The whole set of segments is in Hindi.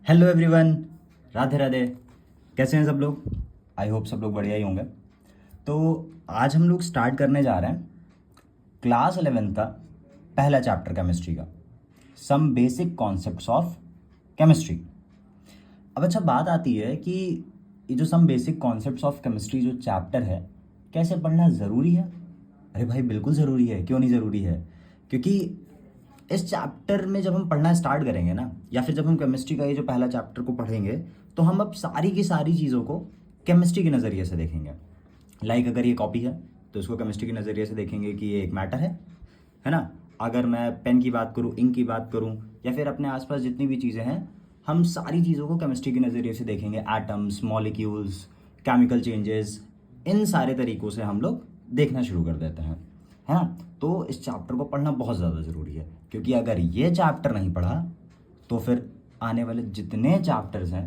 Hello everyone, Radhe Radhe. कैसे हैं सब लोग? आई होप सब लोग बढ़िया ही होंगे। तो आज हम लोग स्टार्ट करने जा रहे हैं क्लास 11 का पहला चैप्टर केमिस्ट्री का, some basic concepts of chemistry. अब अच्छा बात आती है कि ये जो some basic concepts of chemistry जो चैप्टर है, कैसे पढ़ना ज़रूरी है? अरे भाई बिल्कुल ज़रूरी है, क्यों नहीं ज़रूरी है? क्योंकि इस चैप्टर में जब हम पढ़ना स्टार्ट करेंगे ना, या फिर जब हम केमिस्ट्री का ये जो पहला चैप्टर को पढ़ेंगे, तो हम अब सारी की सारी चीज़ों को केमिस्ट्री के नज़रिए से देखेंगे। अगर ये कॉपी है तो इसको केमिस्ट्री के नज़रिए से देखेंगे कि ये एक मैटर है ना। अगर मैं पेन की बात करूँ, इंक की बात करूँ, या फिर अपने आसपास जितनी भी चीज़ें हैं, हम सारी चीज़ों को केमिस्ट्री के नज़रिए से देखेंगे। एटम्स, मॉलिक्यूल्स, केमिकल चेंजेस, इन सारे तरीक़ों से हम लोग देखना शुरू कर देते हैं, है ना। तो इस चैप्टर को पढ़ना बहुत ज़्यादा ज़रूरी है, क्योंकि अगर ये चैप्टर नहीं पढ़ा तो फिर आने वाले जितने चैप्टर्स हैं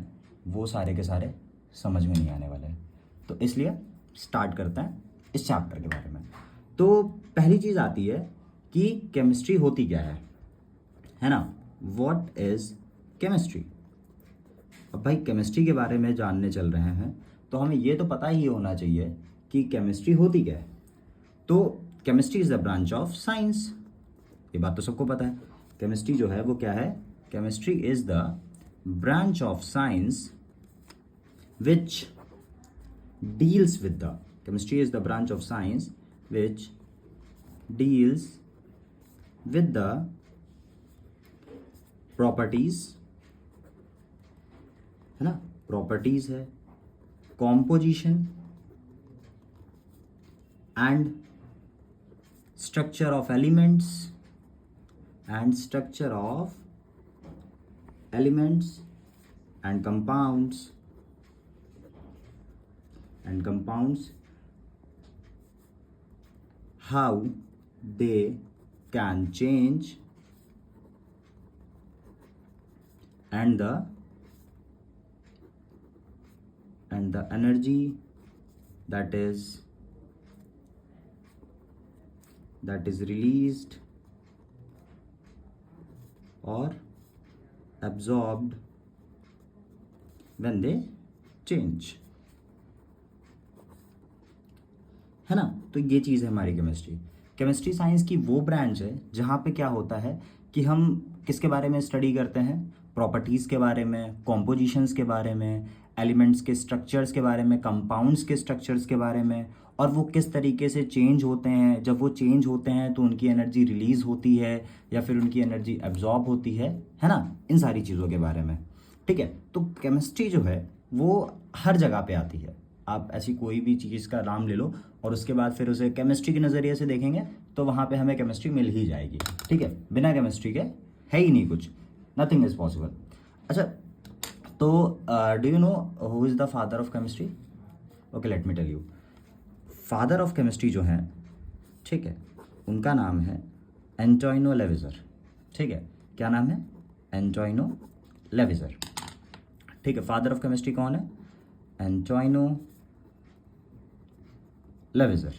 वो सारे के सारे समझ में नहीं आने वाले हैं। तो इसलिए स्टार्ट करते हैं इस चैप्टर के बारे में। तो पहली चीज़ आती है कि केमिस्ट्री होती क्या है ना। What is chemistry? अब भाई केमिस्ट्री के बारे में जानने चल रहे हैं तो हमें ये तो पता ही होना चाहिए कि केमिस्ट्री होती क्या है। तो chemistry is the branch of science, ये बात तो सबको पता है। केमिस्ट्री जो है वो क्या है? Chemistry is the branch of science which deals with the chemistry is the branch of science which deals with the properties, है ना, properties है, composition and structure of elements and structure of elements and compounds how they can change and the energy that is released or absorbed when they change, है ना। तो ये चीज़ है हमारी केमिस्ट्री। केमिस्ट्री साइंस की वो ब्रांच है जहाँ पे क्या होता है कि हम किसके बारे में स्टडी करते हैं? प्रॉपर्टीज़ के बारे में, कॉम्पोजिशंस के बारे में, एलिमेंट्स के स्ट्रक्चर्स के बारे में, कंपाउंड्स के स्ट्रक्चर्स के बारे में, और वो किस तरीके से चेंज होते हैं। जब वो चेंज होते हैं तो उनकी एनर्जी रिलीज़ होती है या फिर उनकी एनर्जी एब्जॉर्ब होती है ना। इन सारी चीज़ों के बारे में, ठीक है। तो केमिस्ट्री जो है वो हर जगह पे आती है। आप ऐसी कोई भी चीज़ का नाम ले लो और उसके बाद फिर उसे केमिस्ट्री के नज़रिए से देखेंगे तो वहाँ पे हमें केमिस्ट्री मिल ही जाएगी, ठीक है। बिना केमिस्ट्री के है ही नहीं कुछ, नथिंग इज़ पॉसिबल। अच्छा, तो do you know who is the father of chemistry? Okay, let me tell you. Father of chemistry जो हैं, ठीक है, उनका नाम है एंटोइनो लेविज़र, ठीक है। क्या नाम है? एंटोइनो लेविज़र, ठीक है। फादर ऑफ केमिस्ट्री कौन है? एंटोइनो लेविज़र,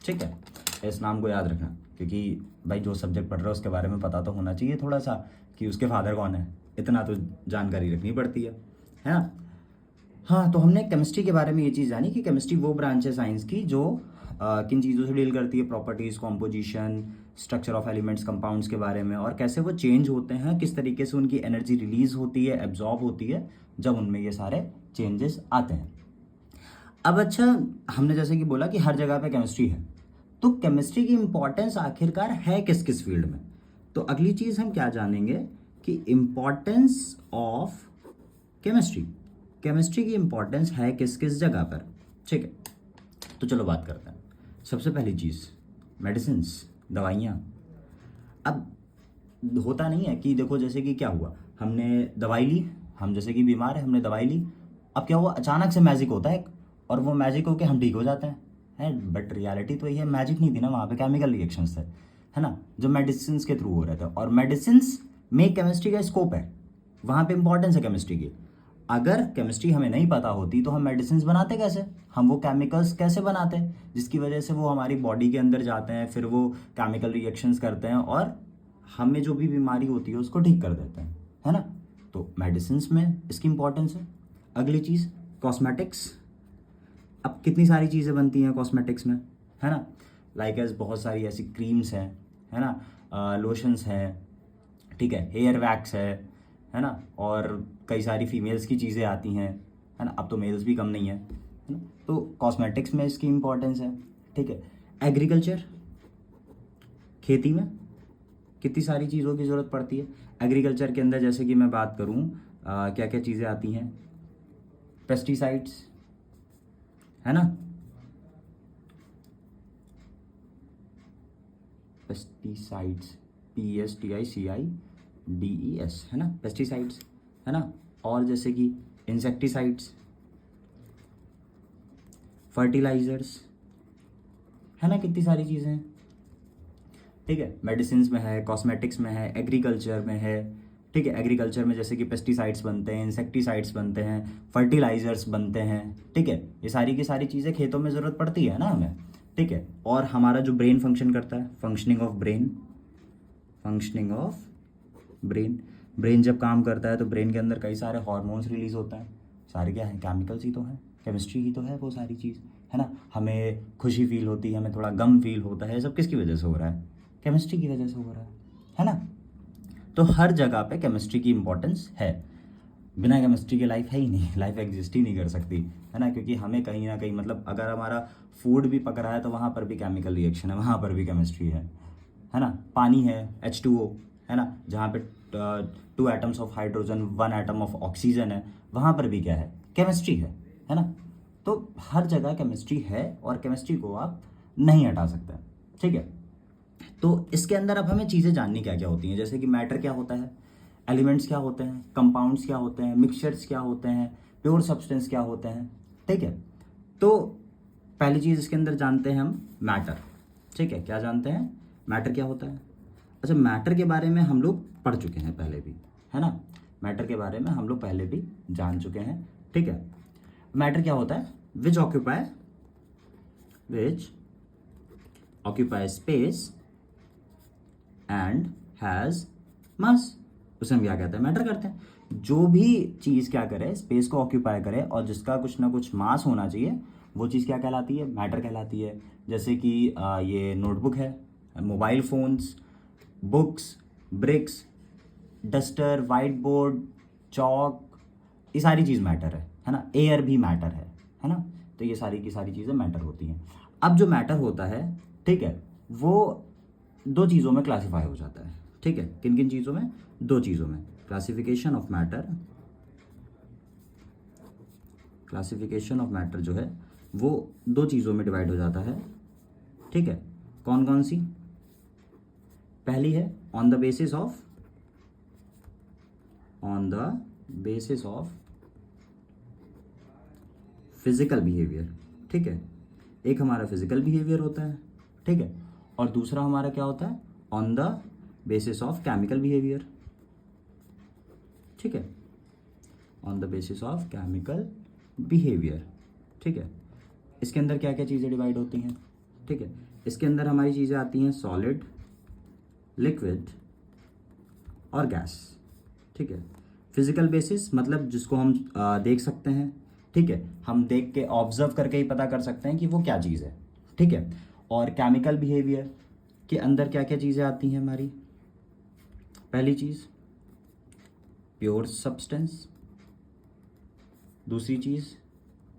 ठीक है। इस नाम को याद रखना, क्योंकि भाई जो सब्जेक्ट पढ़ रहा है उसके बारे में पता तो होना चाहिए थोड़ा सा कि उसके फादर कौन है। इतना तो जानकारी रखनी पड़ती है ना। हाँ, तो हमने केमिस्ट्री के बारे में ये चीज़ जानी कि केमिस्ट्री वो ब्रांच है साइंस की जो किन चीज़ों से डील करती है? Properties, composition, structure of elements, compounds के बारे में, और कैसे वो चेंज होते हैं, किस तरीके से उनकी एनर्जी रिलीज़ होती है, एब्जॉर्ब होती है जब उनमें ये सारे चेंजेस आते हैं। अब अच्छा, हमने जैसे कि बोला कि हर जगह पे केमिस्ट्री है, तो केमिस्ट्री की इम्पोर्टेंस आखिरकार है किस किस फील्ड में? तो अगली चीज़ हम क्या जानेंगे कि इम्पोर्टेंस ऑफ केमिस्ट्री, केमिस्ट्री की इम्पोर्टेंस है किस किस जगह पर, ठीक है। तो चलो बात करते हैं। सबसे पहली चीज़, मेडिसिन्स, दवाइयाँ। अब होता नहीं है कि देखो जैसे कि क्या हुआ, हमने दवाई ली, हम जैसे कि बीमार है, हमने दवाई ली, अब क्या हुआ, अचानक से मैजिक होता है और वो मैजिक होके हम ठीक हो जाते हैं, बट रियलिटी तो ये है, मैजिक नहीं थी ना, वहाँ पे केमिकल रिएक्शंस थे, है ना, जो मेडिसिन के थ्रू हो रहे थे। और मेडिसिन में केमिस्ट्री का स्कोप है, वहाँ पे इंपॉर्टेंस है केमिस्ट्री की। अगर केमिस्ट्री हमें नहीं पता होती तो हम मेडिसिन बनाते कैसे? हम वो केमिकल्स कैसे बनाते जिसकी वजह से वो हमारी बॉडी के अंदर जाते हैं, फिर वो केमिकल रिएक्शंस करते हैं और हमें जो भी बीमारी होती है उसको ठीक कर देते हैं, है ना। तो मेडिसिन्स में इसकी इंपॉर्टेंस है। अगली चीज़ कॉस्मेटिक्स। अब कितनी सारी चीज़ें बनती हैं कॉस्मेटिक्स में, है ना, लाइक एज बहुत सारी ऐसी क्रीम्स हैं, है ना, लोशंस हैं, ठीक है, हेयर वैक्स है ना, और कई सारी फीमेल्स की चीज़ें आती हैं, है ना, अब तो मेल्स भी कम नहीं है ना। तो कॉस्मेटिक्स में इसकी इम्पोर्टेंस है, ठीक है। एग्रीकल्चर, खेती में कितनी सारी चीज़ों की ज़रूरत पड़ती है। एग्रीकल्चर के अंदर जैसे कि मैं बात करूँ क्या क्या चीज़ें आती हैं, पेस्टिसाइड्स, है ना, पेस्टिसाइड्स, PESTICIDES, है ना, पेस्टिसाइड्स, है ना, और जैसे कि इंसेक्टिसाइड्स, फर्टिलाइजर्स, है ना, कितनी सारी चीज़ें हैं, ठीक है। मेडिसिन्स में है, कॉस्मेटिक्स में है, एग्रीकल्चर में है, ठीक है। एग्रीकल्चर में जैसे कि पेस्टिसाइड्स बनते हैं, इंसेक्टिसाइड्स बनते हैं, फर्टिलाइजर्स बनते हैं, ठीक है। ये सारी की सारी चीज़ें खेतों में ज़रूरत पड़ती है ना हमें, ठीक है। और हमारा जो ब्रेन फंक्शन करता है, functioning of brain, functioning of brain, brain जब काम करता है तो ब्रेन के अंदर कई सारे हार्मोन्स रिलीज होता है। सारे क्या है, केमिकल्स ही तो हैं, केमिस्ट्री ही तो है वो सारी चीज़, है ना। हमें खुशी फील होती है, हमें थोड़ा गम फील होता है, ये सब किसकी वजह से हो रहा है, केमिस्ट्री की वजह से हो रहा है ना। तो हर जगह पे केमिस्ट्री की इंपॉर्टेंस है। बिना केमिस्ट्री के लाइफ है ही नहीं, लाइफ एग्जिस्ट ही नहीं कर सकती, है ना, क्योंकि हमें कहीं ना कहीं मतलब अगर हमारा फूड भी पक रहा है तो वहाँ पर भी केमिकल रिएक्शन है, वहाँ पर भी केमिस्ट्री है ना। पानी है H2O, है ना, जहाँ पे 2 atoms of hydrogen 1 atom of oxygen है, वहाँ पर भी क्या है, केमिस्ट्री है ना। तो हर जगह केमिस्ट्री है और केमिस्ट्री को आप नहीं हटा सकते, ठीक है। तो इसके अंदर अब हमें चीज़ें जाननी क्या क्या होती हैं, जैसे कि मैटर क्या होता है, एलिमेंट्स क्या होते हैं, कंपाउंड्स क्या होते हैं, मिक्सचर्स क्या होते हैं, प्योर सब्सटेंस क्या होते हैं, ठीक है। तो पहली चीज़ इसके अंदर जानते हैं हम मैटर, ठीक है। क्या जानते हैं, मैटर क्या होता है। अच्छा, मैटर के बारे में हम लोग पढ़ चुके हैं पहले भी, है ना, मैटर के बारे में हम लोग पहले भी जान चुके हैं, ठीक है। मैटर क्या होता है, विच ऑक्यूपाई स्पेस एंड हैज़ मास, उसे हम क्या कहते हैं, मैटर करते हैं। जो भी चीज़ क्या करे, स्पेस को ऑक्यूपाई करे और जिसका कुछ ना कुछ मास होना चाहिए, वो चीज़ क्या कहलाती है, मैटर कहलाती है। जैसे कि ये नोटबुक है, mobile phones, books, bricks, duster, white board, chalk, ये सारी चीज़ मैटर है ना। एयर भी मैटर है ना। तो ये सारी की सारी चीज़ें मैटर होती हैं। अब जो मैटर होता है, ठीक है, वो 2 चीज़ों में क्लासीफाई हो जाता है, ठीक है। किन किन चीज़ों में, 2 चीज़ों में। क्लासिफिकेशन ऑफ मैटर जो है वो 2 चीज़ों में डिवाइड हो जाता है, ठीक है। कौन कौन सी, पहली है on the basis of physical behaviour, ठीक है। एक हमारा फिजिकल बिहेवियर होता है, ठीक है, और दूसरा हमारा क्या होता है, on the basis of chemical behaviour, ठीक है, on the basis of chemical behaviour, ठीक है। इसके अंदर क्या क्या चीज़ें डिवाइड होती हैं, ठीक है। इसके अंदर हमारी चीज़ें आती हैं सॉलिड, लिक्विड और गैस, ठीक है। फिजिकल बेसिस मतलब जिसको हम देख सकते हैं, ठीक है, हम देख के ऑब्जर्व करके ही पता कर सकते हैं कि वो क्या चीज़ है, ठीक है। और केमिकल बिहेवियर के अंदर क्या क्या चीज़ें आती हैं हमारी, पहली चीज़ प्योर सब्सटेंस, दूसरी चीज़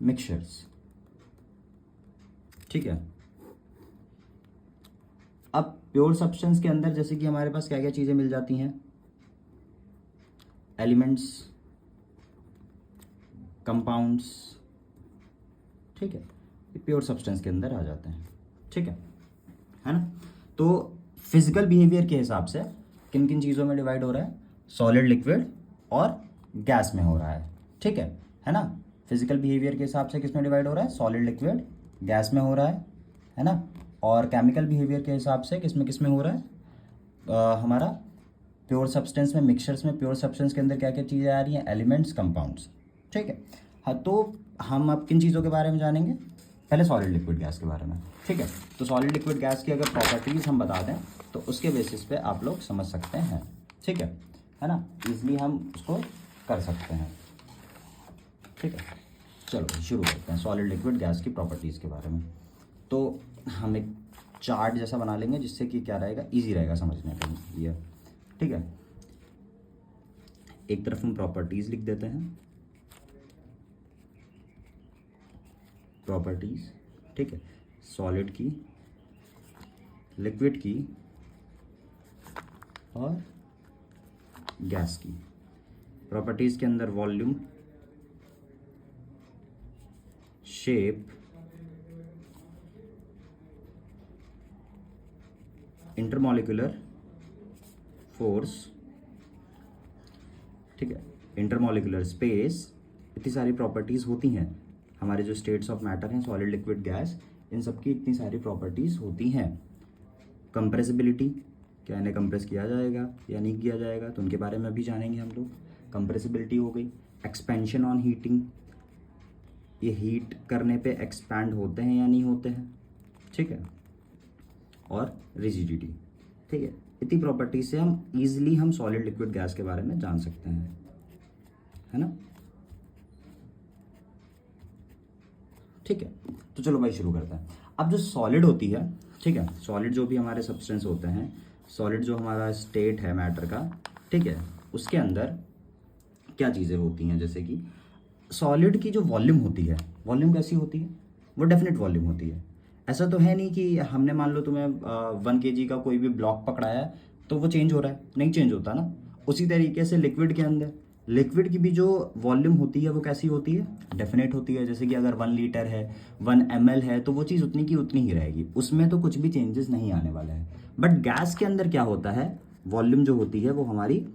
मिक्सचर्स, ठीक है। अब प्योर सब्सटेंस के अंदर जैसे कि हमारे पास क्या क्या चीज़ें मिल जाती हैं, एलिमेंट्स, कंपाउंड्स, ठीक है, ये प्योर सब्सटेंस के अंदर आ जाते हैं, ठीक है ना। तो फिजिकल बिहेवियर के हिसाब से किन किन चीज़ों में डिवाइड हो रहा है, सॉलिड, लिक्विड और गैस में हो रहा है, ठीक है ना। फिजिकल बिहेवियर के हिसाब से किस में डिवाइड हो रहा है, सॉलिड, लिक्विड, गैस में हो रहा है ना। और केमिकल बिहेवियर के हिसाब से किस में हो रहा है, हमारा प्योर सब्सटेंस में, मिक्सचर्स में। प्योर सब्सटेंस के अंदर क्या क्या चीज़ें आ रही हैं, एलिमेंट्स, कंपाउंड्स, ठीक है। हाँ, तो हम अब किन चीज़ों के बारे में जानेंगे, पहले सॉलिड, लिक्विड, गैस के बारे में, ठीक है। तो सॉलिड, लिक्विड, गैस की अगर प्रॉपर्टीज़ हम बता दें तो उसके बेसिस पे आप लोग समझ सकते हैं, ठीक है ना। ईजिली हम उसको कर सकते हैं। ठीक है, चलो शुरू करते हैं सॉलिड लिक्विड गैस की प्रॉपर्टीज़ के बारे में। तो हम एक चार्ट जैसा बना लेंगे जिससे कि क्या रहेगा, इजी रहेगा समझने के लिए। ठीक है, एक तरफ हम प्रॉपर्टीज़ लिख देते हैं, प्रॉपर्टीज़। ठीक है, सॉलिड की, लिक्विड की और गैस की। प्रॉपर्टीज़ के अंदर वॉल्यूम, शेप, इंटरमॉलिक्यूलर फोर्स, ठीक है, इंटरमॉलिक्यूलर स्पेस, इतनी सारी प्रॉपर्टीज़ होती हैं। हमारे जो स्टेट्स ऑफ मैटर हैं, सॉलिड लिक्विड गैस, इन सब की इतनी सारी प्रॉपर्टीज़ होती हैं। कंप्रेसिबिलिटी, क्या इन्हें कंप्रेस किया जाएगा या नहीं किया जाएगा, तो उनके बारे में भी जानेंगे हम लोग। कंप्रेसिबिलिटी हो गई। एक्सपेंशन ऑन हीटिंग, ये हीट करने पे एक्सपैंड होते हैं या नहीं होते हैं। ठीक है, और रिजिडिटी। ठीक है, इतनी प्रॉपर्टी से हम इजीली हम सॉलिड लिक्विड गैस के बारे में जान सकते हैं, है ना। ठीक है, तो चलो भाई शुरू करते हैं। अब जो सॉलिड होती है, ठीक है, सॉलिड जो भी हमारे सब्सटेंस होते हैं, सॉलिड जो हमारा स्टेट है मैटर का, ठीक है, उसके अंदर क्या चीज़ें होती हैं। जैसे कि सॉलिड की जो वॉल्यूम होती है, वॉल्यूम कैसी होती है, वो डेफिनेट वॉल्यूम होती है। ऐसा तो है नहीं कि हमने मान लो तुम्हें 1 kg का कोई भी ब्लॉक पकड़ाया है तो वो चेंज हो रहा है, नहीं चेंज होता ना। उसी तरीके से लिक्विड के अंदर, लिक्विड की भी जो वॉल्यूम होती है वो कैसी होती है, डेफिनेट होती है। जैसे कि अगर 1 लीटर है, 1 ml है, तो वो चीज़ उतनी की उतनी ही रहेगी, उसमें तो कुछ भी चेंजेस नहीं आने वाला है। बट गैस के अंदर क्या होता है, वॉल्यूम जो होती है वो हमारी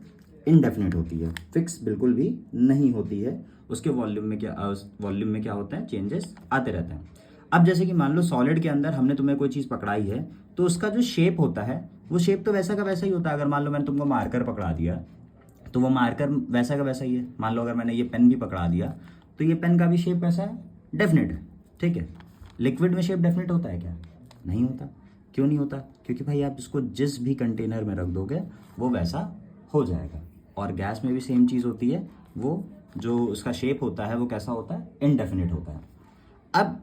इनडेफिनेट होती है, फिक्स बिल्कुल भी नहीं होती है। उसके वॉल्यूम में क्या होता है, चेंजेस आते रहते हैं। अब जैसे कि मान लो सॉलिड के अंदर हमने तुम्हें कोई चीज़ पकड़ाई है, तो उसका जो शेप होता है वो शेप तो वैसा का वैसा ही होता है। अगर मान लो मैंने तुमको मार्कर पकड़ा दिया तो वो मार्कर वैसा का वैसा ही है। मान लो अगर मैंने ये पेन भी पकड़ा दिया तो ये पेन का भी शेप वैसा है, डेफिनेट है। ठीक है, लिक्विड में शेप डेफिनेट होता है क्या, नहीं होता। क्यों नहीं होता, क्योंकि भाई आप इसको जिस भी कंटेनर में रख दोगे वो वैसा हो जाएगा। और गैस में भी सेम चीज़ होती है, वो जो उसका शेप होता है वो कैसा होता है, इनडेफिनिट होता है। अब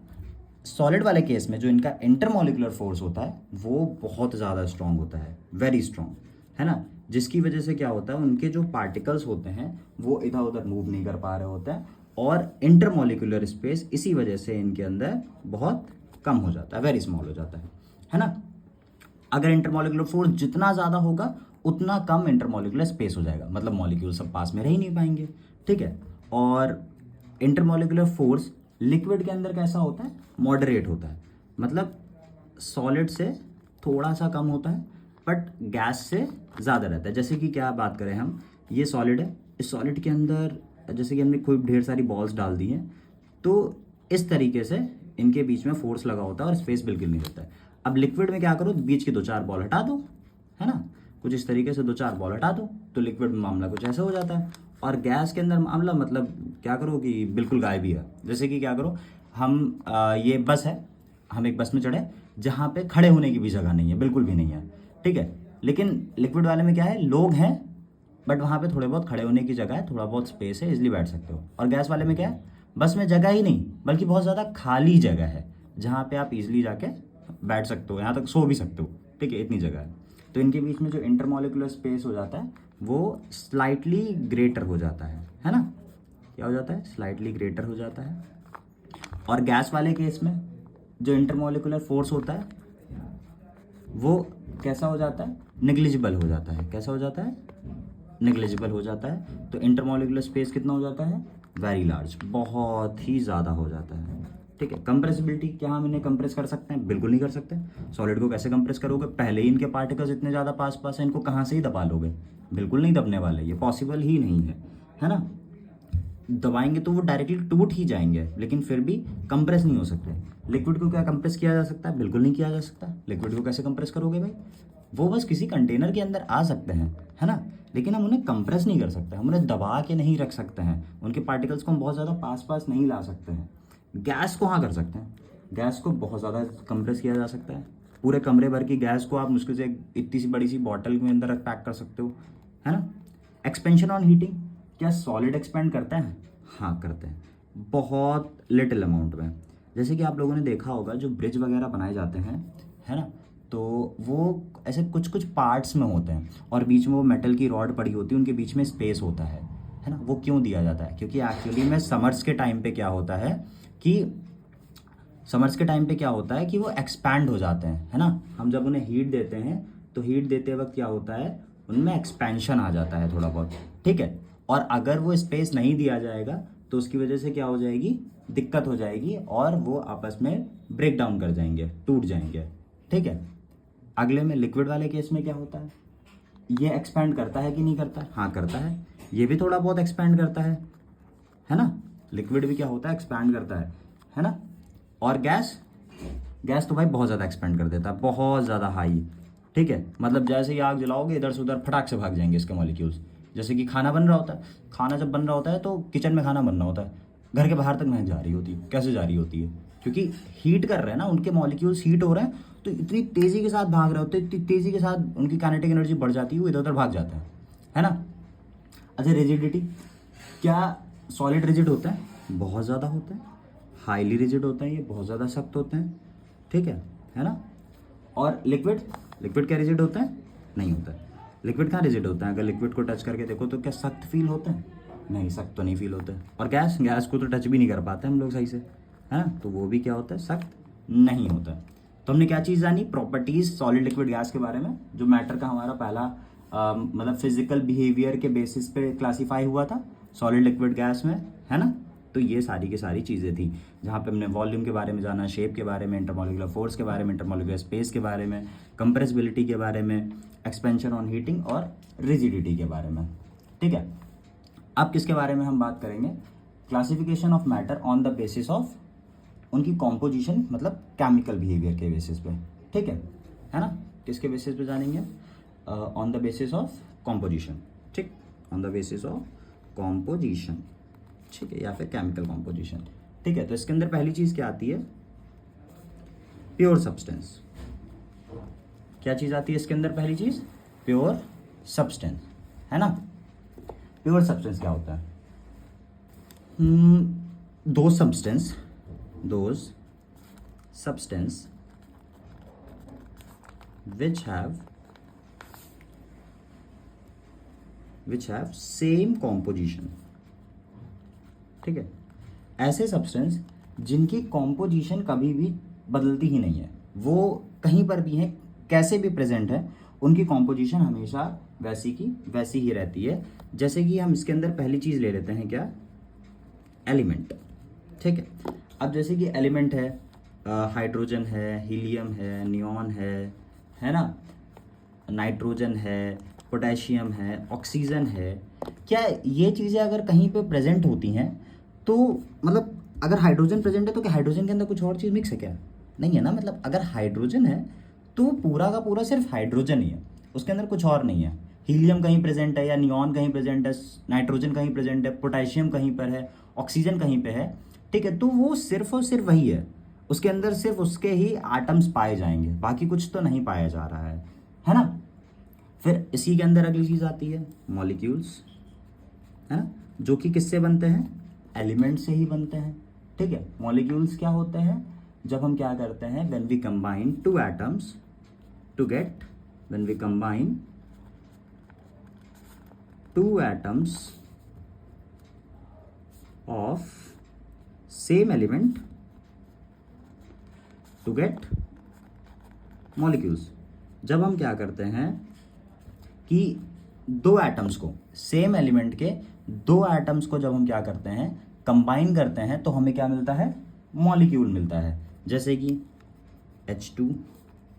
सॉलिड वाले केस में जो इनका इंटरमॉलिक्यूलर फोर्स होता है वो बहुत ज़्यादा स्ट्रॉन्ग होता है, वेरी स्ट्रॉन्ग, है ना। जिसकी वजह से क्या होता है, उनके जो पार्टिकल्स होते हैं वो इधर उधर मूव नहीं कर पा रहे होते हैं, और इंटरमॉलिक्यूलर स्पेस इसी वजह से इनके अंदर बहुत कम हो जाता है, वेरी स्मॉल हो जाता है ना। अगर इंटरमॉलिक्यूलर फोर्स जितना ज़्यादा होगा उतना कम इंटरमॉलिक्यूलर स्पेस हो जाएगा, मतलब मॉलिक्यूल सब पास में रह ही नहीं पाएंगे। ठीक है, और इंटरमॉलिक्यूलर फोर्स लिक्विड के अंदर कैसा होता है, मॉडरेट होता है, मतलब सॉलिड से थोड़ा सा कम होता है बट गैस से ज़्यादा रहता है। जैसे कि क्या बात करें हम, ये सॉलिड है, इस सॉलिड के अंदर जैसे कि हमने कोई ढेर सारी बॉल्स डाल दी हैं, तो इस तरीके से इनके बीच में फोर्स लगा होता है और स्पेस बिल्कुल नहीं होता है। अब लिक्विड में क्या करो, बीच की 2-4 बॉल हटा दो, है ना, कुछ इस तरीके से 2-4 बॉल हटा दो तो लिक्विड में मामला कुछ ऐसा हो जाता है। और गैस के अंदर मामला मतलब क्या करो कि बिल्कुल गायब ही है। जैसे कि क्या करो, हम ये बस है, हम एक बस में चढ़े जहाँ पे खड़े होने की भी जगह नहीं है, बिल्कुल भी नहीं है। ठीक है, लेकिन लिक्विड वाले में क्या है, लोग हैं बट वहाँ पे थोड़े बहुत खड़े होने की जगह है, थोड़ा बहुत स्पेस है, इसलिए बैठ सकते हो। और गैस वाले में क्या है, बस में जगह ही नहीं बल्कि बहुत ज़्यादा खाली जगह है जहाँ पे आप इजीली जाके बैठ सकते हो, यहाँ तक सो भी सकते हो। ठीक है, इतनी जगह है। तो इनके बीच में जो इंटरमॉलिक्यूलर स्पेस हो जाता है वो स्लाइटली ग्रेटर हो जाता है ना। क्या हो जाता है, स्लाइटली ग्रेटर हो जाता है। और गैस वाले केस में जो इंटरमॉलिक्यूलर फोर्स होता है वो कैसा हो जाता है, नेग्लिजिबल हो जाता है। कैसा हो जाता है, नेग्लिजिबल हो जाता है। तो इंटरमॉलिक्यूलर स्पेस कितना हो जाता है, वेरी लार्ज, बहुत ही ज़्यादा हो जाता है। ठीक है, कंप्रेसिबिलिटी, क्या हम इन्हें कंप्रेस कर सकते हैं, बिल्कुल नहीं कर सकते। सॉलिड को कैसे कंप्रेस करोगे, पहले ही इनके पार्टिकल्स इतने ज़्यादा पास पास हैं, इनको कहाँ से ही दबा लोगे, बिल्कुल नहीं दबने वाले, ये पॉसिबल ही नहीं है ना। दबाएंगे तो वो डायरेक्टली टूट ही जाएंगे, लेकिन फिर भी कंप्रेस नहीं हो सकते। लिक्विड को क्या कंप्रेस किया जा सकता है, बिल्कुल नहीं किया जा सकता। लिक्विड को कैसे कंप्रेस करोगे भाई, वो बस किसी कंटेनर के अंदर आ सकते हैं, है ना, लेकिन हम उन्हें कंप्रेस नहीं कर सकते, हम उन्हें दबा के नहीं रख सकते हैं, उनके पार्टिकल्स को हम बहुत ज़्यादा पास पास नहीं ला सकते हैं। गैस को हाँ कर सकते हैं, गैस को बहुत ज़्यादा कंप्रेस किया जा सकता है। पूरे कमरे भर की गैस को आप मुश्किल से इतनी सी बड़ी सी बॉटल के अंदर पैक कर सकते हो, है ना। एक्सपेंशन ऑन हीटिंग, क्या सॉलिड एक्सपेंड करते हैं? हाँ करते हैं, बहुत लिटिल अमाउंट में। जैसे कि आप लोगों ने देखा होगा जो ब्रिज वगैरह बनाए जाते हैं, है ना, तो वो ऐसे कुछ कुछ पार्ट्स में होते हैं और बीच में वो मेटल की रॉड पड़ी होती है, उनके बीच में स्पेस होता है ना। वो क्यों दिया जाता है? क्योंकि एक्चुअली में समर्स के टाइम पे क्या होता है कि वो एक्सपैंड हो जाते हैं, है ना। हम जब उन्हें हीट देते हैं तो हीट देते वक्त क्या होता है, उनमें एक्सपेंशन आ जाता है थोड़ा बहुत, ठीक है। और अगर वो स्पेस नहीं दिया जाएगा तो उसकी वजह से क्या हो जाएगी, दिक्कत हो जाएगी और वो आपस में ब्रेक डाउन कर जाएंगे, टूट जाएंगे, ठीक है। अगले में लिक्विड वाले केस में क्या होता है, ये एक्सपैंड करता है कि नहीं करता? हाँ करता है। ये भी थोड़ा बहुत एक्सपैंड करता है ना। लिक्विड भी क्या होता है, एक्सपैंड करता है ना। और गैस तो भाई बहुत ज़्यादा एक्सपेंड कर देता है, बहुत ज़्यादा हाई, ठीक है। मतलब जैसे ही आग जलाओगे इधर से उधर फटाक से भाग जाएंगे इसके मॉलिक्यूल्स। जैसे कि खाना बन रहा होता है, खाना जब बन रहा होता है तो किचन में खाना बन रहा होता है, घर के बाहर तक महक जा रही होती है। कैसे जा रही होती है? क्योंकि हीट कर रहे हैं ना, उनके मॉलिक्यूल्स हीट हो रहे हैं तो इतनी तेज़ी के साथ भाग रहे होते हैं, इतनी तेज़ी के साथ उनकी काइनेटिक एनर्जी बढ़ जाती है, वो इधर उधर भाग जाता है ना। अच्छा, रिजिडिटी, क्या सॉलिड रिजिड होता है? बहुत ज़्यादा होता है, हाईली रिजिड होता है, ये बहुत ज़्यादा सख्त होते हैं, ठीक है ना। और लिक्विड क्या रिजिड होता है? नहीं होता है। लिक्विड कहाँ रिजिड होता है? अगर लिक्विड को टच करके देखो तो क्या सख्त फील होता है? नहीं, सख्त तो नहीं फील होता है। और गैस को तो टच भी नहीं कर पाते हम लोग सही से, है ना, तो वो भी क्या होता है, सख्त नहीं होता है। तो हमने क्या चीज़ जानी, प्रॉपर्टीज सॉलिड लिक्विड गैस के बारे में, जो मैटर का हमारा पहला मतलब फिजिकल बिहेवियर के बेसिस पे क्लासीफाई हुआ था सॉलिड लिक्विड गैस में, है ना। तो ये सारी की सारी चीज़ें थी जहाँ पे हमने वॉल्यूम के बारे में जाना, शेप के बारे में, इंटरमॉलिक्यूलर फोर्स के बारे में, इंटरमॉलिक्यूलर स्पेस के बारे में, कंप्रेसिबिलिटी के बारे में, एक्सपेंशन ऑन हीटिंग और रिजिडिटी के बारे में, ठीक है। अब किसके बारे में हम बात करेंगे, classification of matter on the basis of उनकी कॉम्पोजिशन, मतलब केमिकल बिहेवियर के बेसिस पे, ठीक है ना। किसके बेसिस पे जानेंगे, on the basis of composition, ठीक, on the basis of composition, ठीक है, या फिर केमिकल कॉम्पोजिशन, ठीक है। तो इसके अंदर पहली चीज क्या आती है, प्योर सब्सटेंस। क्या चीज आती है इसके अंदर, पहली चीज प्योर सब्सटेंस, है ना। प्योर सब्सटेंस क्या होता है, those substance which have same composition, ठीक है। ऐसे सब्सटेंस जिनकी कॉम्पोजिशन कभी भी बदलती ही नहीं है, वो कहीं पर भी हैं, कैसे भी प्रेजेंट है, उनकी कॉम्पोजिशन हमेशा वैसी की वैसी ही रहती है। जैसे कि हम इसके अंदर पहली चीज़ ले लेते हैं, क्या, एलिमेंट, ठीक है। अब जैसे कि एलिमेंट है, हाइड्रोजन है, हीलियम है, नियॉन है ना, नाइट्रोजन है, पोटेशियम है, ऑक्सीजन है। क्या ये चीज़ें अगर कहीं पे प्रेजेंट होती हैं तो मतलब अगर हाइड्रोजन प्रेजेंट है तो क्या हाइड्रोजन के अंदर कुछ और चीज़ मिक्स है क्या? नहीं है ना। मतलब अगर हाइड्रोजन है तो पूरा का पूरा सिर्फ हाइड्रोजन ही है, उसके अंदर कुछ और नहीं है। हीलियम कहीं प्रेजेंट है या नियॉन कहीं प्रेजेंट है, नाइट्रोजन कहीं प्रेजेंट है, पोटेशियम कहीं पर है, ऑक्सीजन कहीं पे है, ठीक है। तो वो सिर्फ और सिर्फ वही है, उसके अंदर सिर्फ उसके ही एटम्स पाए जाएंगे, बाकी कुछ तो नहीं पाया जा रहा है ना। फिर इसी के अंदर अगली चीज़ आती है मॉलिक्यूल्स, है ना, जो कि किससे बनते हैं, एलिमेंट से ही बनते हैं, ठीक है। मॉलिक्यूल्स क्या होते हैं, जब हम क्या करते हैं, when we combine two atoms to get, when we combine two atoms of same element to get molecules. जब हम क्या करते हैं कि दो एटम्स को, सेम एलिमेंट के दो एटम्स को जब हम क्या करते हैं, कंबाइन करते हैं, तो हमें क्या मिलता है, मॉलिक्यूल मिलता है। जैसे कि H2,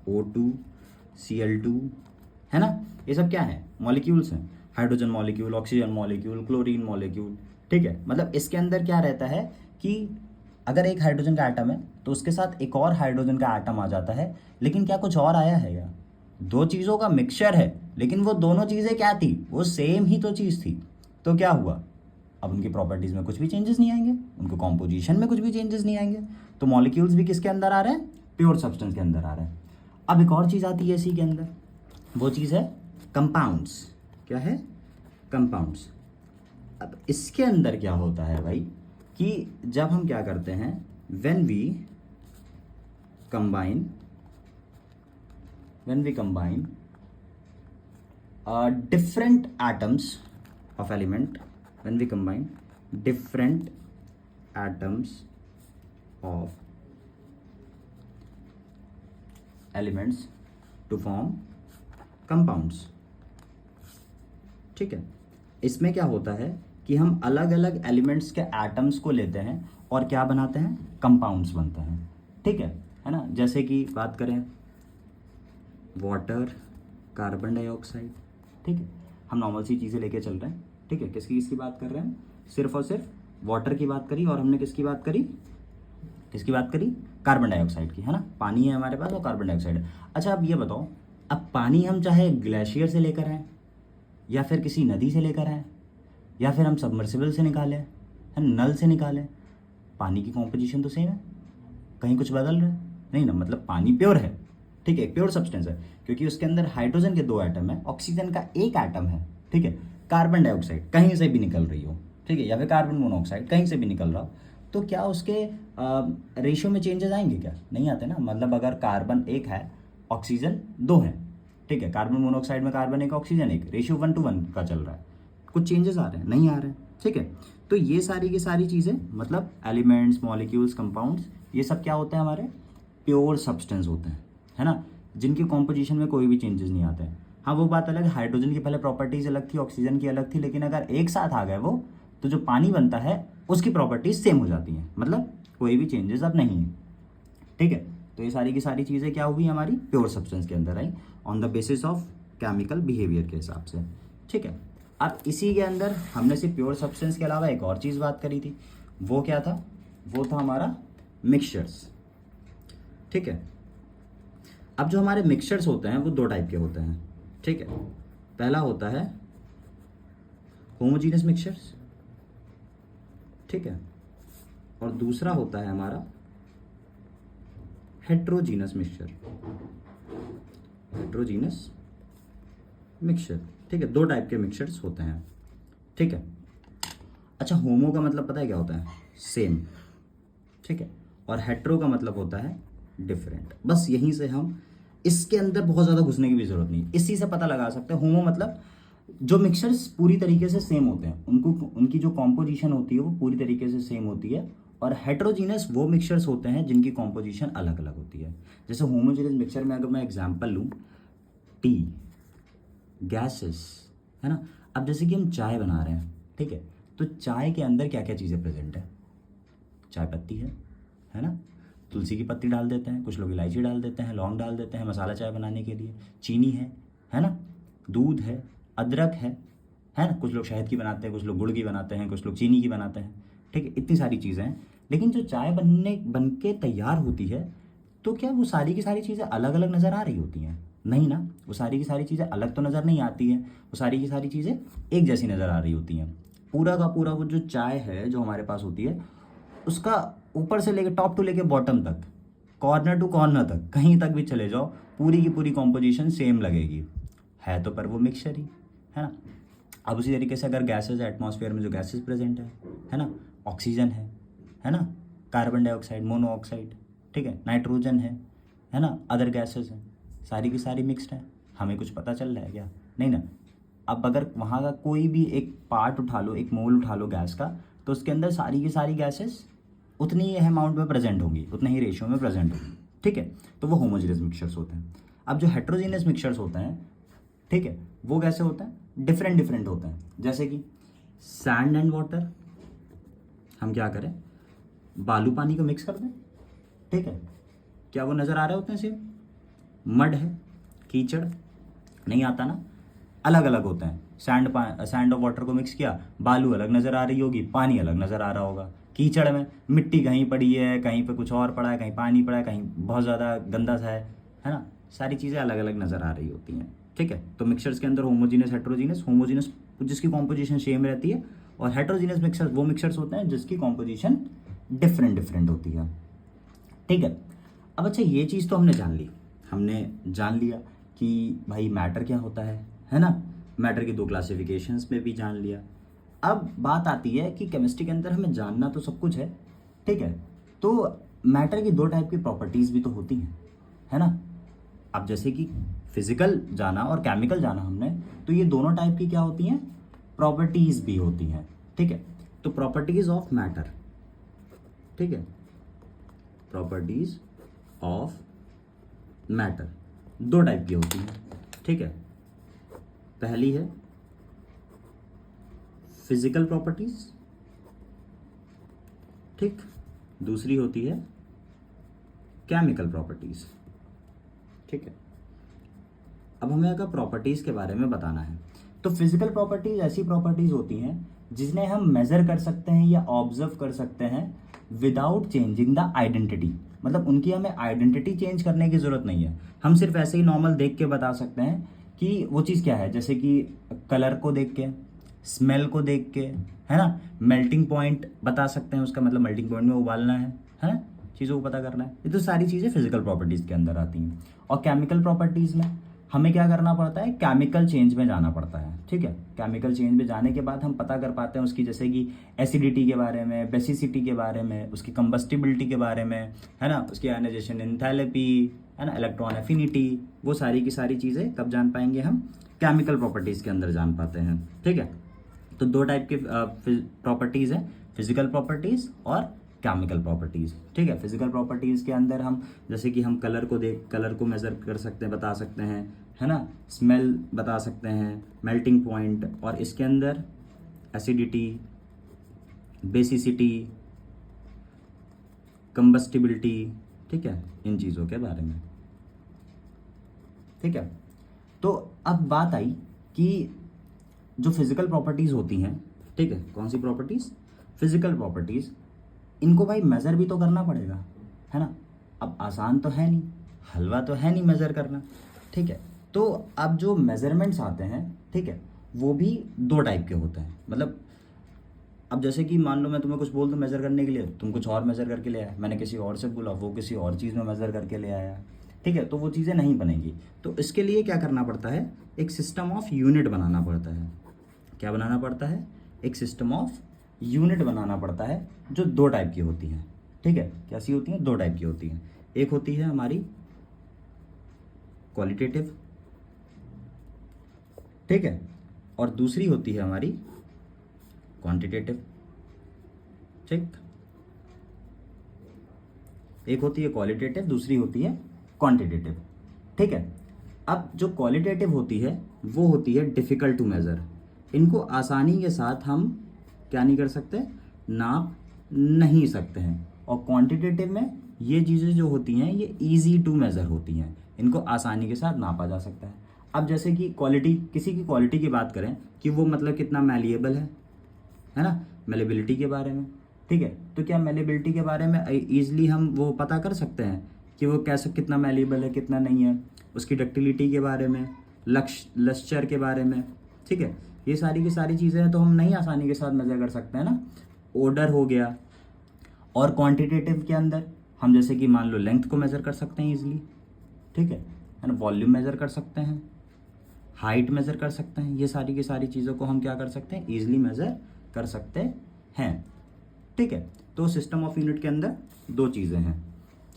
O2, Cl2, है ना, ये सब क्या है, मॉलिक्यूल्स हैं। Hydrogen molecule, oxygen molecule, chlorine molecule, ठीक है। मतलब इसके अंदर क्या रहता है कि अगर एक हाइड्रोजन का एटम है तो उसके साथ एक और हाइड्रोजन का एटम आ जाता है, लेकिन क्या कुछ और आया है क्या, दो चीज़ों का मिक्सचर है, लेकिन वो दोनों चीज़ें क्या थी, वो सेम ही तो चीज़ थी। तो क्या हुआ, अब उनकी प्रॉपर्टीज़ में कुछ भी चेंजेस नहीं आएंगे, उनके कॉम्पोजिशन में कुछ भी चेंजेस नहीं आएंगे। तो मॉलिक्यूल्स भी किसके अंदर आ रहे हैं, प्योर सब्सटेंस के अंदर आ रहे हैं। अब एक और चीज़ आती है इसी के अंदर, वो चीज़ है कंपाउंड्स। क्या है, कंपाउंड्स। अब इसके अंदर क्या होता है भाई कि जब हम क्या करते हैं, when we combine different atoms of element, when we combine different atoms of elements to form compounds, ठीक है। इसमें क्या होता है कि हम अलग अलग एलिमेंट्स के एटम्स को लेते हैं और क्या बनाते हैं, कंपाउंड्स बनते हैं, ठीक है ना। जैसे कि बात करें वाटर, कार्बन डाइऑक्साइड, ठीक है, हम नॉर्मल सी चीज़ें लेके चल रहे हैं, ठीक है। किसकी बात कर रहे हैं, सिर्फ और सिर्फ वाटर की बात करी, और हमने किसकी बात करी, कार्बन डाइऑक्साइड की, है ना। पानी है हमारे पास और कार्बन डाइऑक्साइड। अच्छा अब ये बताओ, अब पानी हम चाहे ग्लेशियर से लेकर आए, या फिर किसी नदी से लेकर आए, या फिर हम सबमर्सिबल से निकालें, है नल से निकालें, पानी की कॉम्पोजिशन तो सेम है, कहीं कुछ बदल रहा है नहीं ना। मतलब पानी प्योर है, ठीक है, प्योर सब्सटेंस है, क्योंकि उसके अंदर हाइड्रोजन के 2 एटम है, ऑक्सीजन का 1 एटम है, ठीक है। कार्बन डाइऑक्साइड कहीं से भी निकल रही हो, ठीक है, या फिर कार्बन मोनोऑक्साइड कहीं से भी निकल रहा हो, तो क्या उसके रेशियो में चेंजेस आएंगे, क्या नहीं आते ना। मतलब अगर कार्बन 1 है, ऑक्सीजन 2 है, ठीक है, कार्बन मोनोऑक्साइड में कार्बन 1 ऑक्सीजन 1, रेशियो 1:1 का चल रहा है, कुछ चेंजेस आ रहे हैं, नहीं आ रहे हैं, ठीक है। तो ये सारी की सारी चीज़ें, मतलब एलिमेंट्स, मॉलिक्यूल्स, कंपाउंड्स, ये सब क्या होते हैं, हमारे प्योर सब्सटेंस होते हैं, है ना, जिनकी कॉम्पोजिशन में कोई भी चेंजेस नहीं आते हैं। हाँ वो बात अलग है, हाइड्रोजन की पहले प्रॉपर्टीज अलग थी, ऑक्सीजन की अलग थी, लेकिन अगर एक साथ आ गए वो, तो जो पानी बनता है उसकी प्रॉपर्टीज सेम हो जाती हैं, मतलब कोई भी चेंजेस अब नहीं है, ठीक है। तो ये सारी की सारी चीज़ें क्या हुई, हमारी प्योर सब्सटेंस के अंदर आई, on the basis of chemical behaviour के हिसाब से, ठीक है। अब इसी के अंदर हमने सिर्फ प्योर सब्सटेंस के अलावा एक और चीज़ बात करी थी, वो क्या था, वो था हमारा मिक्सचर्स, ठीक है। अब जो हमारे मिक्सचर्स होते हैं वो 2 टाइप के होते हैं, ठीक है। पहला होता है होमोजीनियस मिक्सचर्स, ठीक है, और दूसरा होता है हमारा हेट्रोजीनस मिक्सचर, ठीक है। 2 टाइप के मिक्सचर्स होते हैं, ठीक है। अच्छा होमो का मतलब पता है क्या होता है, सेम, ठीक है, और हेट्रो का मतलब होता है डिफरेंट। बस यहीं से हम, इसके अंदर बहुत ज़्यादा घुसने की भी जरूरत नहीं, इसी से पता लगा सकते हैं। होमो मतलब जो मिक्सचर्स पूरी तरीके से सेम होते हैं, उनकी जो कॉम्पोजिशन होती है वो पूरी तरीके से सेम होती है, और हेट्रोजीनस वो मिक्सचर्स होते हैं जिनकी कॉम्पोजिशन अलग अलग होती है। जैसे होमोजीनस मिक्सचर में अगर मैं एग्जांपल लूँ, टी, गैसेस, है ना। अब जैसे कि हम चाय बना रहे हैं, ठीक है, तो चाय के अंदर क्या क्या चीज़ें प्रेजेंट है, चाय पत्ती है ना, तुलसी की पत्ती डाल देते हैं, कुछ लोग इलायची डाल देते हैं, लौंग डाल देते हैं मसाला चाय बनाने के लिए, चीनी है ना, दूध है, अदरक है ना, कुछ लोग शहद की बनाते हैं, कुछ लोग गुड़ की बनाते हैं, कुछ लोग चीनी की बनाते हैं, ठीक है, इतनी सारी चीज़ें हैं। लेकिन जो चाय बन के तैयार होती है, तो क्या वो सारी की सारी चीज़ें अलग अलग नज़र आ रही होती हैं, नहीं ना, वो सारी की सारी चीज़ें अलग तो नज़र नहीं आती हैं, वो सारी की सारी चीज़ें एक जैसी नज़र आ रही होती हैं। पूरा का पूरा वो जो चाय है जो हमारे पास होती है, उसका ऊपर से लेके टॉप टू लेके बॉटम तक, कॉर्नर टू कॉर्नर तक, कहीं तक भी चले जाओ, पूरी की पूरी कॉम्पोजिशन सेम लगेगी, है तो पर वो मिक्सचर ही, है ना। अब उसी तरीके से अगर गैसेज, एटमॉस्फेयर में जो गैसेज प्रेजेंट है ना, ऑक्सीजन है ना, कार्बन डाइऑक्साइड, मोनोऑक्साइड, ठीक है, नाइट्रोजन है ना, अदर गैसेज हैं, सारी की सारी मिक्सड है, हमें कुछ पता चल रहा है क्या, नहीं ना। अब अगर वहाँ का कोई भी एक पार्ट उठा लो, एक मोल उठा लो गैस का, तो उसके अंदर सारी की सारी गैसेस उतनी ही अमाउंट में प्रेजेंट होंगी, उतने ही रेशियो में प्रेजेंट होंगी, ठीक है। तो वो होमोजीनियस मिक्सचर्स होते हैं। अब जो हेट्रोजीनियस मिक्सचर्स होते हैं, ठीक है, वो कैसे होते हैं, डिफरेंट होते हैं। जैसे कि सैंड एंड वाटर, हम क्या करें, बालू पानी को मिक्स कर दें, ठीक है, क्या वो नज़र आ रहे होते हैं सेम, मड है, कीचड़ नहीं आता ना, अलग अलग होते हैं। सैंड और वाटर को मिक्स किया, बालू अलग नज़र आ रही होगी, पानी अलग नज़र आ रहा होगा। कीचड़ में मिट्टी कहीं पड़ी है, कहीं पे कुछ और पड़ा है, कहीं पानी पड़ा है, कहीं बहुत ज़्यादा गंदा सा है ना, सारी चीज़ें अलग अलग नज़र आ रही होती हैं, ठीक है। तो मिक्सचर्स के अंदर होमोजीनियस, हेट्रोजीनियस, होमोजीनियस जिसकी कॉम्पोजिशन सेम रहती है, और हेट्रोजीनियस मिक्सचर्स वो मिक्सचर्स होते हैं जिसकी कॉम्पोजिशन डिफरेंट होती है, ठीक है। अब अच्छा ये चीज़ तो हमने जान लिया कि भाई मैटर क्या होता है ना, मैटर की 2 क्लासिफिकेशंस में भी जान लिया। अब बात आती है कि केमिस्ट्री के अंदर हमें जानना तो सब कुछ है, ठीक है, तो मैटर की दो टाइप की प्रॉपर्टीज़ भी तो होती हैं, है ना। अब जैसे कि फिजिकल जाना और केमिकल जाना हमने, तो ये दोनों टाइप की क्या होती हैं, प्रॉपर्टीज़ भी होती हैं, ठीक है। तो प्रॉपर्टीज़ ऑफ मैटर, ठीक है, प्रॉपर्टीज़ ऑफ मैटर दो टाइप की होती हैं, ठीक है। पहली है फिजिकल प्रॉपर्टीज, ठीक, दूसरी होती है केमिकल प्रॉपर्टीज, ठीक है। अब हमें अगर प्रॉपर्टीज के बारे में बताना है, तो फिजिकल प्रॉपर्टीज ऐसी प्रॉपर्टीज होती हैं जिन्हें हम मेजर कर सकते हैं या ऑब्जर्व कर सकते हैं विदाउट चेंजिंग द आइडेंटिटी। मतलब उनकी हमें आइडेंटिटी चेंज करने की जरूरत नहीं है, हम सिर्फ ऐसे ही नॉर्मल देख के बता सकते हैं कि वो चीज़ क्या है। जैसे कि कलर को देख के, स्मेल को देख के, है ना, मेल्टिंग पॉइंट बता सकते हैं उसका, मतलब मेल्टिंग पॉइंट में उबालना है ना, चीज़ों को पता करना है। ये तो सारी चीज़ें फिजिकल प्रॉपर्टीज़ के अंदर आती हैं। और केमिकल प्रॉपर्टीज़ में हमें क्या करना पड़ता है, केमिकल चेंज में जाना पड़ता है, ठीक है। केमिकल चेंज में जाने के बाद हम पता कर पाते हैं उसकी, जैसे कि एसिडिटी के बारे में, बेसिसिटी के बारे में, उसकी कंबस्टिबिलिटी के बारे में, है ना, उसकी आयनाइजेशन एंथैल्पी, है ना, इलेक्ट्रॉन एफिनिटी, वो सारी की सारी चीज़ें कब जान पाएंगे हम, केमिकल प्रॉपर्टीज़ के अंदर जान पाते हैं, ठीक है। तो दो टाइप की प्रॉपर्टीज़ हैं, फिजिकल प्रॉपर्टीज़ और केमिकल प्रॉपर्टीज़, ठीक है। फिजिकल प्रॉपर्टीज़ के अंदर हम जैसे कि हम कलर को कलर को मेज़र कर सकते हैं, बता सकते हैं, है ना, स्मेल बता सकते हैं, मेल्टिंग पॉइंट, और इसके अंदर एसिडिटी, बेसिसिटी, कंबस्टिबिलिटी, ठीक है, इन चीज़ों के बारे में, ठीक है। तो अब बात आई कि जो फिजिकल प्रॉपर्टीज़ होती हैं, ठीक है, कौन सी प्रॉपर्टीज़, फिजिकल प्रॉपर्टीज़, इनको भाई मेज़र भी तो करना पड़ेगा, है ना। अब आसान तो है नहीं, हलवा तो है नहीं मेज़र करना, ठीक है। तो अब जो मेज़रमेंट्स आते हैं, ठीक है, वो भी दो टाइप के होते हैं। मतलब अब जैसे कि मान लो मैं तुम्हें कुछ बोल दूँ मेज़र करने के लिए, तुम कुछ और मेज़र करके ले आए, मैंने किसी और से बोला, वो किसी और चीज़ में मेज़र करके ले आया, ठीक है, तो वो चीज़ें नहीं बनेंगी। तो इसके लिए क्या करना पड़ता है, एक सिस्टम ऑफ यूनिट बनाना पड़ता है। क्या बनाना पड़ता है, एक सिस्टम ऑफ यूनिट बनाना पड़ता है, जो दो टाइप की होती हैं, ठीक है। कैसी होती हैं, दो टाइप की होती हैं। एक होती है हमारी क्वालिटेटिव, ठीक है, और दूसरी होती है हमारी क्वांटिटेटिव, ठीक। एक होती है क्वालिटेटिव, दूसरी होती है क्वांटिटेटिव, ठीक है। अब जो क्वालिटेटिव होती है वो होती है डिफ़िकल्ट टू मेज़र, इनको आसानी के साथ हम क्या नहीं कर सकते, नाप नहीं सकते हैं। और क्वांटिटेटिव में ये चीज़ें जो होती हैं ये इजी टू मेज़र होती हैं, इनको आसानी के साथ नापा जा सकता है। अब जैसे कि क्वालिटी, किसी की क्वालिटी की बात करें कि वो मतलब कितना मैलिएबल है ना, मेलेबिलिटी के बारे में, ठीक है। तो क्या मेलेबिलिटी के बारे में ईजिली हम वो पता कर सकते हैं कि वो कैसे, कितना मेलेबल है, कितना नहीं है, उसकी डक्टिलिटी के बारे में, लक्ष्चर के बारे में, ठीक है। ये सारी की सारी चीज़ें हैं तो हम नहीं आसानी के साथ मेज़र कर सकते हैं ना। ऑर्डर हो गया। और क्वांटिटेटिव के अंदर हम जैसे कि मान लो लेंथ को मेज़र कर सकते हैं ईजिली, ठीक है ना, वॉल्यूम मेज़र कर सकते हैं, हाइट मेज़र कर सकते हैं, ये सारी की सारी चीज़ों को हम क्या कर सकते हैं, ईजिली मेज़र कर सकते हैं, ठीक है। तो सिस्टम ऑफ यूनिट के अंदर दो चीज़ें हैं,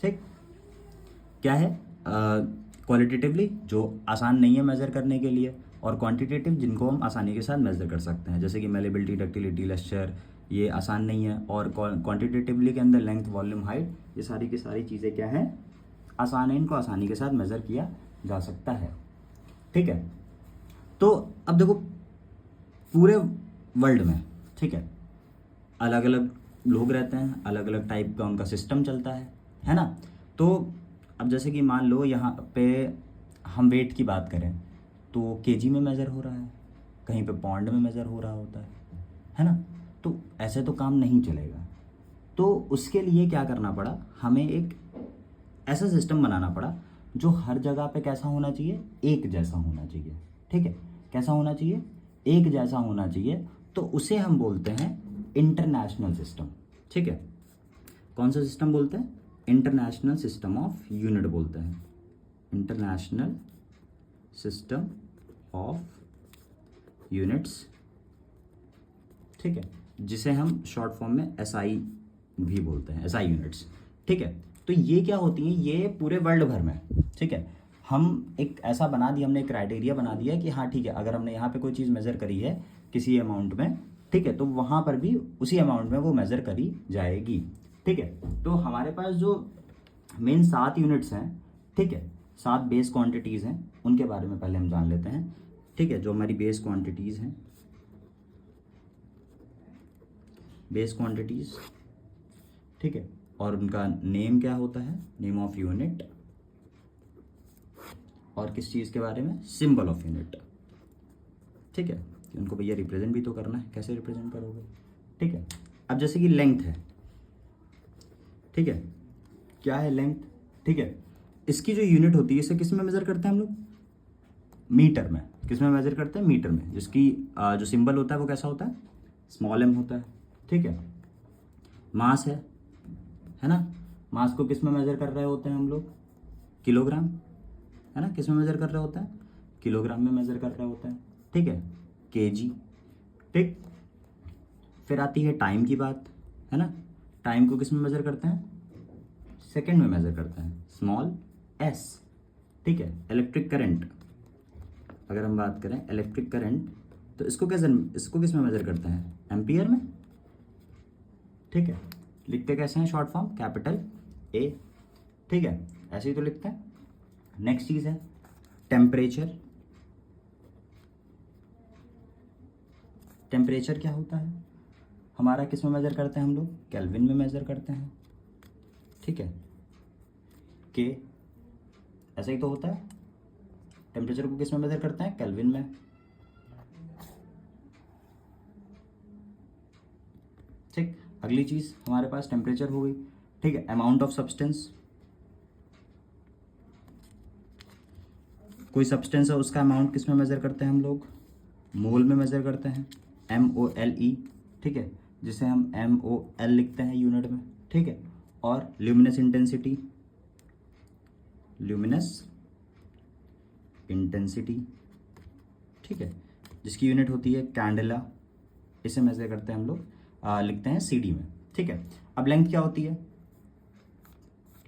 ठीक। क्या है, क्वालिटेटिवली जो आसान नहीं है मेज़र करने के लिए, और क्वांटिटेटिव जिनको हम आसानी के साथ मेज़र कर सकते हैं, जैसे कि मेलेबिलिटी, डक्टिलिटी, लक्ष्चर, ये आसान नहीं है। और क्वांटिटेटिवली के अंदर लेंथ, वॉल्यूम, हाइट, ये सारी की सारी चीज़ें क्या हैं, आसान है, इनको आसानी के साथ मेज़र किया जा सकता है, ठीक है। तो अब देखो पूरे वर्ल्ड में, ठीक है, अलग अलग लोग रहते हैं, अलग अलग टाइप का उनका सिस्टम चलता है ना। तो अब जैसे कि मान लो यहाँ पे हम वेट की बात करें तो केजी में मेज़र हो रहा है, कहीं पे पाउंड में मेज़र हो रहा होता है ना। तो ऐसे तो काम नहीं चलेगा। तो उसके लिए क्या करना पड़ा, हमें एक ऐसा सिस्टम बनाना पड़ा जो हर जगह पे कैसा होना चाहिए, एक जैसा होना चाहिए, ठीक है। कैसा होना चाहिए, एक जैसा होना चाहिए। तो उसे हम बोलते हैं इंटरनेशनल सिस्टम, ठीक है। कौन सा सिस्टम बोलते हैं, इंटरनेशनल सिस्टम ऑफ यूनिट बोलते हैं, इंटरनेशनल सिस्टम ऑफ यूनिट्स, ठीक है, जिसे हम शॉर्ट फॉर्म में SI भी बोलते हैं, SI यूनिट्स। ठीक है, तो ये क्या होती हैं, ये पूरे वर्ल्ड भर में, ठीक है, हम एक ऐसा बना दिया, हमने एक क्राइटेरिया बना दिया कि हाँ ठीक है, अगर हमने यहाँ पे कोई चीज़ मेज़र करी है किसी अमाउंट में, ठीक है, तो वहाँ पर भी उसी अमाउंट में वो मेज़र करी जाएगी। ठीक है, तो हमारे पास जो मेन 7 यूनिट्स हैं, ठीक है, 7 बेस क्वांटिटीज़ हैं, उनके बारे में पहले हम जान लेते हैं। ठीक है, जो हमारी बेस क्वांटिटीज़ हैं, बेस क्वांटिटीज़, ठीक है, और उनका नेम क्या होता है, नेम ऑफ यूनिट, और किस चीज़ के बारे में, सिंबल ऑफ यूनिट। ठीक है, कि उनको भैया रिप्रेजेंट भी तो करना है, कैसे रिप्रेजेंट करोगे। ठीक है, अब जैसे कि लेंथ है, ठीक है, क्या है लेंथ, ठीक है, इसकी जो यूनिट होती है इसे किस में मेज़र करते हैं हम लोग, मीटर में। किस में मेज़र करते हैं, मीटर में, जिसकी जो सिंबल होता है वो कैसा होता है, स्मॉल m होता है। ठीक है, मास है ना, मास को किस में मेज़र कर रहे होते हैं हम लोग, किलोग्राम, है ना, किस में मेज़र कर रहे होते हैं, किलोग्राम में मेज़र कर रहे होते हैं। ठीक है, kg। ठीक, फिर आती है टाइम की बात, है ना, टाइम को किस में मेज़र करते हैं, सेकेंड में मेज़र करते हैं, स्मॉल s। ठीक है, इलेक्ट्रिक करंट, अगर हम बात करें इलेक्ट्रिक करंट, तो इसको किस में मेज़र करते हैं, एम्पियर में। ठीक है, लिखते कैसे हैं, शॉर्ट फॉर्म कैपिटल A। ठीक है, ऐसे ही तो लिखते हैं। नेक्स्ट चीज़ है टेम्परेचर। टेम्परेचर क्या होता है हमारा, किस में मेज़र करते हैं हम लोग, केल्विन में मेज़र करते हैं। ठीक है, के, ऐसा ही तो होता है, टेम्परेचर को किस में मेज़र करते हैं, केल्विन में। ठीक, अगली चीज़ हमारे पास टेम्परेचर हो गई। ठीक है, अमाउंट ऑफ सब्सटेंस, कोई सब्सटेंस है उसका अमाउंट किस में मेज़र करते हैं हम लोग, मोल में मेज़र करते हैं, MOLE। ठीक है, जिसे हम MOL लिखते हैं यूनिट में। ठीक है, और ल्यूमिनस इंटेंसिटी, ल्यूमिनस इंटेंसिटी, ठीक है, जिसकी यूनिट होती है कैंडेला, इसे मेज़र करते हैं हम लोग, लिखते हैं CD में। ठीक है, अब लेंथ क्या होती है,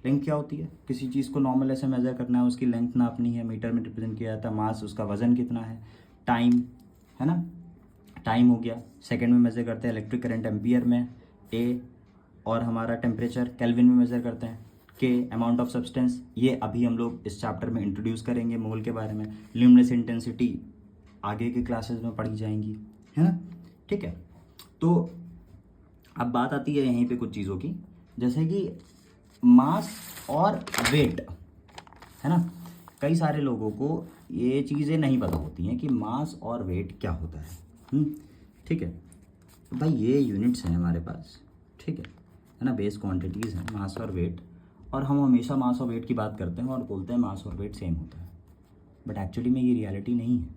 लेंथ क्या होती है, किसी चीज़ को नॉर्मल ऐसे मेज़र करना है, उसकी लेंथ नापनी है, मीटर में रिप्रेजेंट किया जाता है। मास, उसका वजन कितना है। टाइम, है ना, टाइम हो गया, सेकंड में मेज़र करते हैं, इलेक्ट्रिक करंट एम्पियर में, A, और हमारा टेम्परेचर केल्विन में मेज़र करते हैं, के। अमाउंट ऑफ सब्सटेंस, ये अभी हम लोग इस चैप्टर में इंट्रोड्यूस करेंगे मोल के बारे में। ल्यूमिनस इंटेंसिटी आगे के क्लासेस में पढ़ी जाएंगी, है ना। ठीक है, तो अब बात आती है यहीं पे कुछ चीज़ों की, जैसे कि मास और वेट, है ना। कई सारे लोगों को ये चीज़ें नहीं पता होती हैं कि मास और वेट क्या होता है। ठीक है, तो भाई ये यूनिट्स हैं हमारे पास, ठीक है ना, बेस क्वांटिटीज़ हैं मास और वेट, और हम हमेशा मास और वेट की बात करते हैं और बोलते हैं मास और वेट सेम होता है, बट एक्चुअली में ये रियलिटी नहीं है।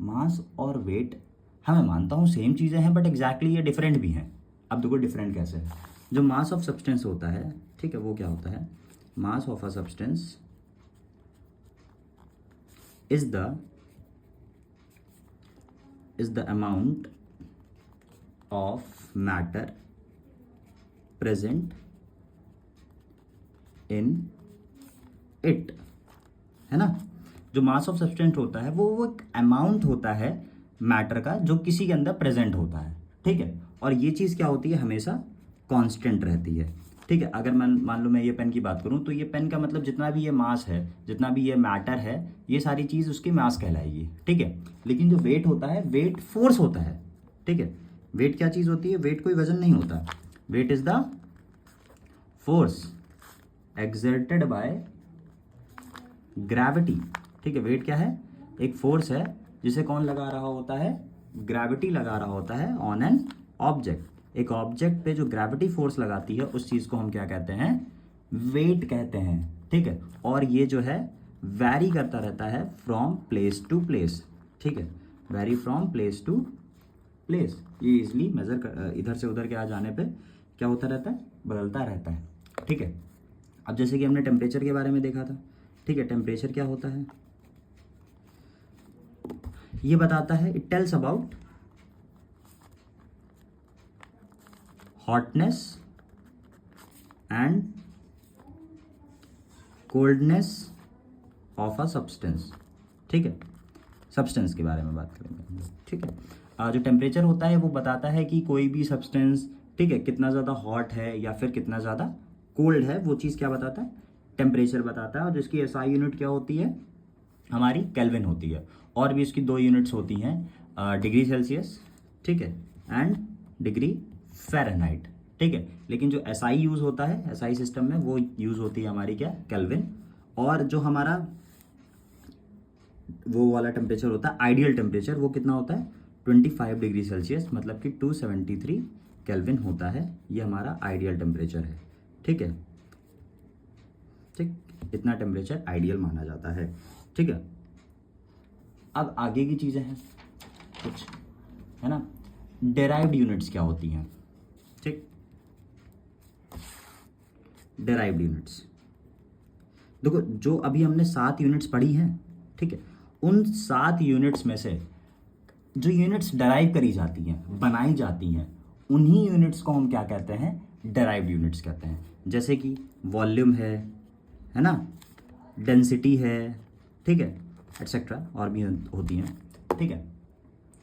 मास और वेट हाँ मैं मानता हूँ सेम चीज़ें हैं, बट एग्जैक्टली ये डिफरेंट भी हैं। अब देखो डिफरेंट कैसे है। जो मास ऑफ सब्सटेंस होता है, ठीक है, वो क्या होता है, mass of a substance is the amount of matter present in it, है ना। जो मास ऑफ सब्सटेंस होता है वो एक अमाउंट होता है मैटर का जो किसी के अंदर प्रेजेंट होता है, ठीक है। और ये चीज़ क्या होती है, हमेशा कांस्टेंट रहती है, ठीक है। अगर मान लो मैं ये पेन की बात करूँ तो ये पेन का मतलब जितना भी ये मास है, जितना भी ये मैटर है, ये सारी चीज़ उसकी मास कहलाएगी, ठीक है। लेकिन जो वेट होता है, वेट फोर्स होता है, ठीक है। वेट क्या चीज़ होती है, वेट कोई वजन नहीं होता, weight is the force exerted by gravity, ठीक है। वेट क्या है, एक फोर्स है जिसे कौन लगा रहा होता है, ग्रेविटी लगा रहा होता है ऑन एन ऑब्जेक्ट। एक ऑब्जेक्ट पे जो ग्रेविटी फोर्स लगाती है उस चीज़ को हम क्या कहते हैं, वेट कहते हैं, ठीक है। और ये जो है वैरी करता रहता है फ्रॉम प्लेस टू प्लेस, ठीक है, vary from place to place. ये इजिली मेजर कर, इधर से उधर के आ जाने पे क्या होता रहता है, बदलता रहता है, ठीक है। अब जैसे कि हमने टेम्परेचर के बारे में देखा था, ठीक है। टेम्परेचर क्या होता है, ये बताता है, it tells about hotness and coldness of a substance. ठीक है, सब्सटेंस के बारे में बात करेंगे हम लोग। ठीक है, जो टेम्परेचर होता है वो बताता है कि कोई भी सब्सटेंस, ठीक है, कितना ज़्यादा हॉट है या फिर कितना ज़्यादा कोल्ड है, वो चीज़ क्या बताता है, टेम्परेचर बताता है। और जिसकी एसआई यूनिट क्या होती है, हमारी केल्विन होती है। और भी इसकी दो यूनिट्स होती हैं, डिग्री सेल्सियस, ठीक है, एंड डिग्री फ़ारेनहाइट। ठीक है, लेकिन जो एसआई यूज़ होता है एसआई सिस्टम में, वो यूज़ होती है हमारी क्या, केल्विन। और जो हमारा वो वाला टेम्परेचर होता है, आइडियल टेम्परेचर, वो कितना होता है, 25 डिग्री सेल्सियस, मतलब कि 273 केल्विन होता है। ये हमारा आइडियल टेम्परेचर है। ठीक है, ठीक, इतना टेम्परेचर आइडियल माना जाता है। ठीक है, अब आगे की चीज़ें हैं कुछ, है ना। डेराइव्ड यूनिट्स क्या होती हैं, ठीक, डेराइव्ड यूनिट्स देखो, जो अभी हमने 7 यूनिट्स पढ़ी हैं, ठीक है, उन 7 यूनिट्स में से जो यूनिट्स डराइव करी जाती हैं, बनाई जाती हैं, उन्हीं यूनिट्स को हम क्या कहते हैं, डेराइव्ड यूनिट्स कहते हैं। जैसे कि वॉल्यूम है ना, डेंसिटी है, ठीक है, एटसेट्रा, और भी होती हैं। ठीक है